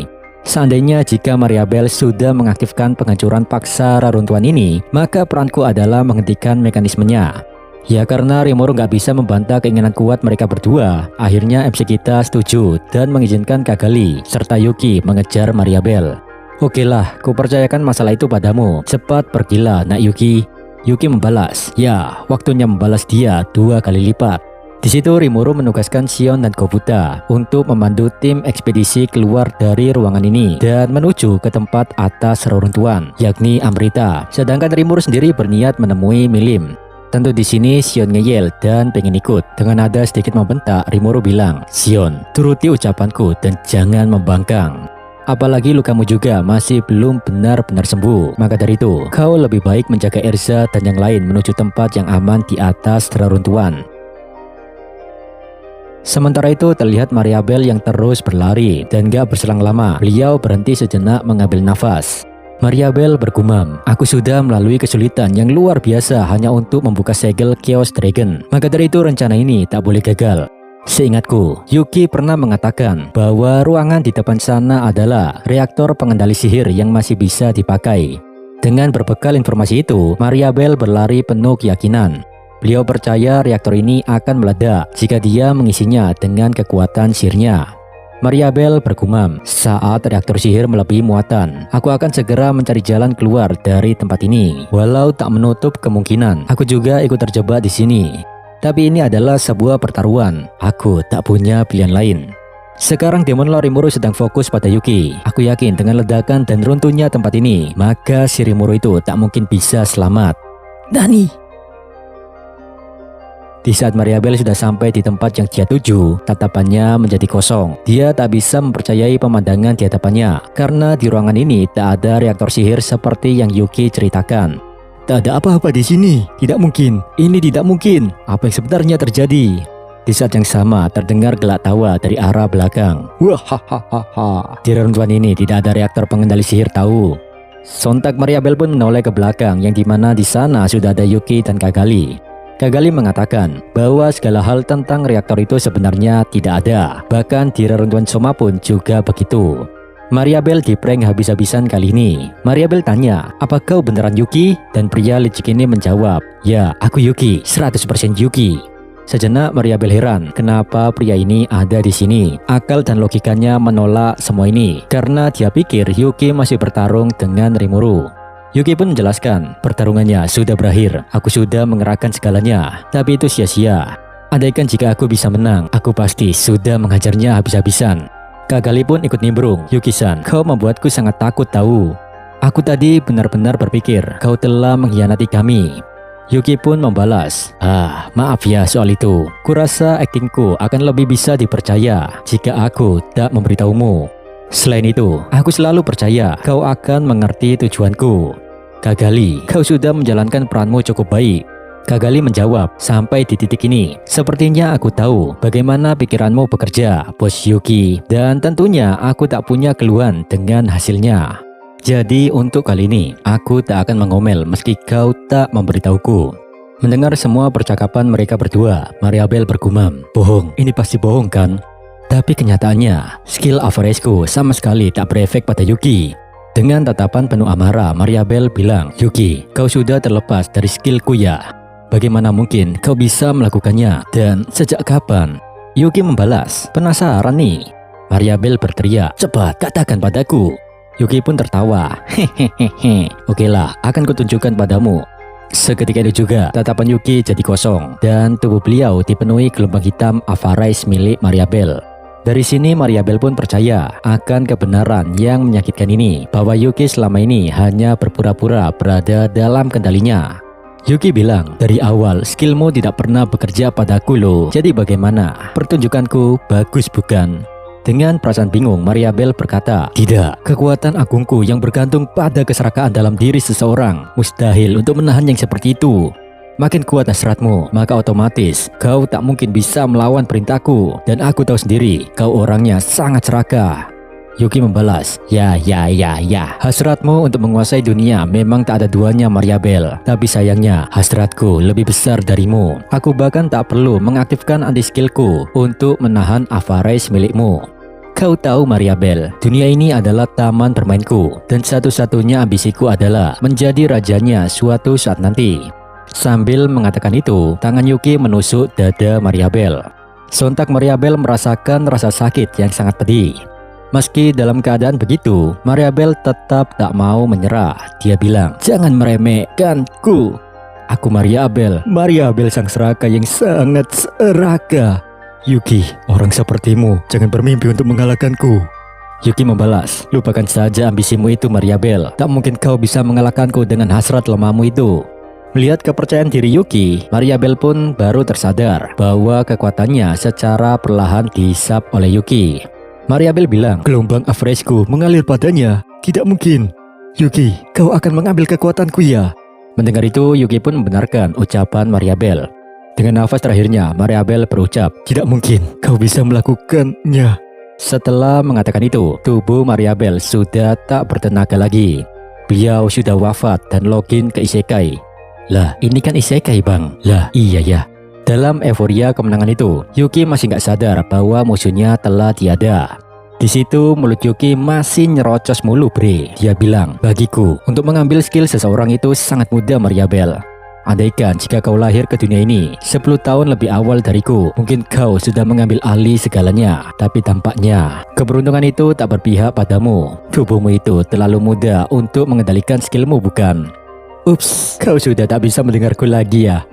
Seandainya jika Mariabel sudah mengaktifkan penghancuran paksa reruntuhan ini, maka peranku adalah menghentikan mekanismenya. Ya karena Rimuru nggak bisa membantah keinginan kuat mereka berdua, akhirnya MC kita setuju dan mengizinkan Kagali serta Yuki mengejar Mariabel. Oke lah, kupercayakan masalah itu padamu. Cepat pergilah, nak Yuki. Yuki membalas, ya, waktunya membalas dia 2 kali lipat. Di situ Rimuru menugaskan Shion dan Kobuta untuk memandu tim ekspedisi keluar dari ruangan ini dan menuju ke tempat atas reruntuhan, yakni Amrita. Sedangkan Rimuru sendiri berniat menemui Milim. Tentu di sini Shion ngeyel dan pengen ikut. Dengan nada sedikit membentak, Rimuru bilang, Shion, turuti ucapanku dan jangan membangkang. Apalagi lukamu juga masih belum benar-benar sembuh. Maka dari itu, kau lebih baik menjaga Erza dan yang lain menuju tempat yang aman di atas reruntuhan. Sementara itu terlihat Mariabel yang terus berlari dan gak berselang lama, beliau berhenti sejenak mengambil nafas. Mariabel bergumam, aku sudah melalui kesulitan yang luar biasa hanya untuk membuka segel Chaos Dragon. Maka dari itu rencana ini tak boleh gagal. Seingatku, Yuki pernah mengatakan bahwa ruangan di depan sana adalah reaktor pengendali sihir yang masih bisa dipakai. Dengan berbekal informasi itu, Mariabel berlari penuh keyakinan. Beliau percaya reaktor ini akan meledak jika dia mengisinya dengan kekuatan sihirnya. Mariabel bergumam, saat reaktor sihir melebihi muatan, aku akan segera mencari jalan keluar dari tempat ini. Walau tak menutup kemungkinan, aku juga ikut terjebak di sini. Tapi ini adalah sebuah pertaruhan. Aku tak punya pilihan lain. Sekarang Demon Lord Rimuru sedang fokus pada Yuki. Aku yakin dengan ledakan dan runtuhnya tempat ini, maka si Rimuru itu tak mungkin bisa selamat. Nani! Di saat Mariabel sudah sampai di tempat yang dia tuju, tatapannya menjadi kosong. Dia tak bisa mempercayai pemandangan di hadapannya, karena di ruangan ini tak ada reaktor sihir seperti yang Yuki ceritakan. Tak ada apa-apa di sini. Tidak mungkin. Ini tidak mungkin. Apa yang sebenarnya terjadi? Di saat yang sama terdengar gelak tawa dari arah belakang. Wahahaha. Di reruntuhan ini tidak ada reaktor pengendali sihir tahu. Sontak Mariabel pun menoleh ke belakang yang dimana di sana sudah ada Yuki dan Kagali. Kagali mengatakan bahwa segala hal tentang reaktor itu sebenarnya tidak ada. Bahkan di reruntuhan Soma pun juga begitu. Mariabel diprank habis-habisan kali ini. Mariabel tanya, apa kau beneran Yuki? Dan pria licik ini menjawab, ya aku Yuki, 100% Yuki. Sejenak Mariabel heran, kenapa pria ini ada di sini. Akal dan logikanya menolak semua ini, karena dia pikir Yuki masih bertarung dengan Rimuru. Yuki pun menjelaskan, pertarungannya sudah berakhir, aku sudah mengerahkan segalanya, tapi itu sia-sia. Andaikan jika aku bisa menang, aku pasti sudah menghajarnya habis-habisan. Kagali pun ikut nimbrung, Yuki-san, kau membuatku sangat takut tahu. Aku tadi benar-benar berpikir kau telah mengkhianati kami. Yuki pun membalas, maaf ya soal itu. Kurasa aktingku akan lebih bisa dipercaya jika aku tak memberitahumu. Selain itu, aku selalu percaya kau akan mengerti tujuanku. Kagali, kau sudah menjalankan peranmu cukup baik. Kagali menjawab, sampai di titik ini, sepertinya aku tahu bagaimana pikiranmu bekerja, Bos Yuki. Dan tentunya aku tak punya keluhan dengan hasilnya. Jadi untuk kali ini, aku tak akan mengomel meski kau tak memberitahuku. Mendengar semua percakapan mereka berdua, Mariabel bergumam, bohong, ini pasti bohong kan? Tapi kenyataannya, skill Avaresku sama sekali tak berefek pada Yuki. Dengan tatapan penuh amarah, Mariabel bilang, Yuki, kau sudah terlepas dari skillku ya? Bagaimana mungkin kau bisa melakukannya dan sejak kapan? Yuki membalas, penasaran nih. Mariabel berteriak, cepat katakan padaku. Yuki pun tertawa, hehehe, okelah, akan kutunjukkan padamu. Seketika itu juga, tatapan Yuki jadi kosong, dan tubuh beliau dipenuhi gelombang hitam Avarice milik Mariabel. Dari sini Mariabel pun percaya akan kebenaran yang menyakitkan ini, bahwa Yuki selama ini hanya berpura-pura berada dalam kendalinya. Yuki bilang, dari awal skillmu tidak pernah bekerja padaku loh, jadi bagaimana? Pertunjukanku bagus bukan? Dengan perasaan bingung, Mariabel berkata, tidak, kekuatan agungku yang bergantung pada keserakaan dalam diri seseorang, mustahil untuk menahan yang seperti itu. Makin kuat hasratmu, maka otomatis kau tak mungkin bisa melawan perintahku. Dan aku tahu sendiri, kau orangnya sangat serakah. Yuki membalas, ya. Hasratmu untuk menguasai dunia memang tak ada duanya Mariabel. Tapi sayangnya, hasratku lebih besar darimu. Aku bahkan tak perlu mengaktifkan anti-skillku untuk menahan Avarice milikmu. Kau tahu Mariabel, dunia ini adalah taman bermainku. Dan satu-satunya ambisiku adalah menjadi rajanya suatu saat nanti. Sambil mengatakan itu, tangan Yuki menusuk dada Mariabel. Sontak Mariabel merasakan rasa sakit yang sangat pedih. Meski dalam keadaan begitu, Mariabel tetap tak mau menyerah. Dia bilang, jangan meremehkanku. Aku Mariabel sang serakah yang sangat serakah. Yuki, orang sepertimu jangan bermimpi untuk mengalahkanku. Yuki membalas, lupakan saja ambisimu itu Mariabel. Tak mungkin kau bisa mengalahkanku dengan hasrat lemahmu itu. Melihat kepercayaan diri Yuki, Mariabel pun baru tersadar bahwa kekuatannya secara perlahan dihisap oleh Yuki. Mariabel bilang, gelombang Avariceku mengalir padanya. Tidak mungkin. Yuki, kau akan mengambil kekuatanku ya? Mendengar itu, Yuki pun membenarkan ucapan Mariabel. Dengan nafas terakhirnya, Mariabel berucap, tidak mungkin kau bisa melakukannya. Setelah mengatakan itu, tubuh Mariabel sudah tak bertenaga lagi. Beliau sudah wafat dan login ke Isekai. Lah, ini kan Isekai bang. Lah, iya ya. Dalam euforia kemenangan itu, Yuki masih gak sadar bahwa musuhnya telah tiada. Di situ mulut Yuki masih nyerocos mulu bre. Dia bilang, bagiku, untuk mengambil skill seseorang itu sangat mudah Mariabel. Andaikan jika kau lahir ke dunia ini 10 tahun lebih awal dariku, mungkin kau sudah mengambil alih segalanya. Tapi tampaknya keberuntungan itu tak berpihak padamu. Tubuhmu itu terlalu mudah untuk mengendalikan skillmu bukan? Ups, kau sudah tak bisa mendengarku lagi ya.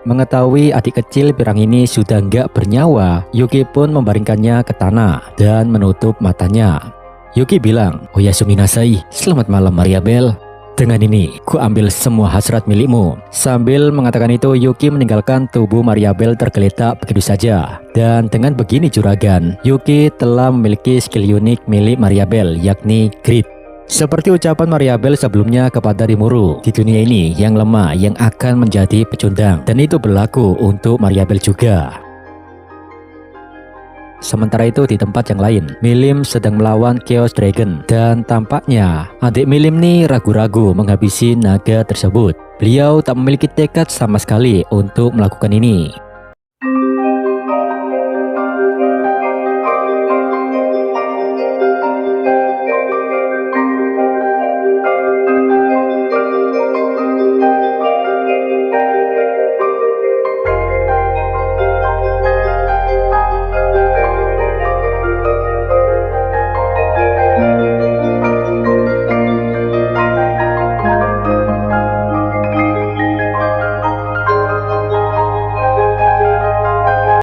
Mengetahui adik kecil pirang ini sudah nggak bernyawa, Yuki pun membaringkannya ke tanah dan menutup matanya. Yuki bilang, Oyasumi nasai, selamat malam Mariabel. Dengan ini, ku ambil semua hasrat milikmu. Sambil mengatakan itu, Yuki meninggalkan tubuh Mariabel tergeletak begitu saja. Dan dengan begini juragan, Yuki telah memiliki skill unik milik Mariabel, yakni Grit. Seperti ucapan Mariabel sebelumnya kepada Rimuru, di dunia ini yang lemah yang akan menjadi pecundang, dan itu berlaku untuk Mariabel juga. Sementara itu di tempat yang lain, Milim sedang melawan Chaos Dragon, dan tampaknya adik Milim nih ragu-ragu menghabisi naga tersebut. Beliau tak memiliki tekad sama sekali untuk melakukan ini.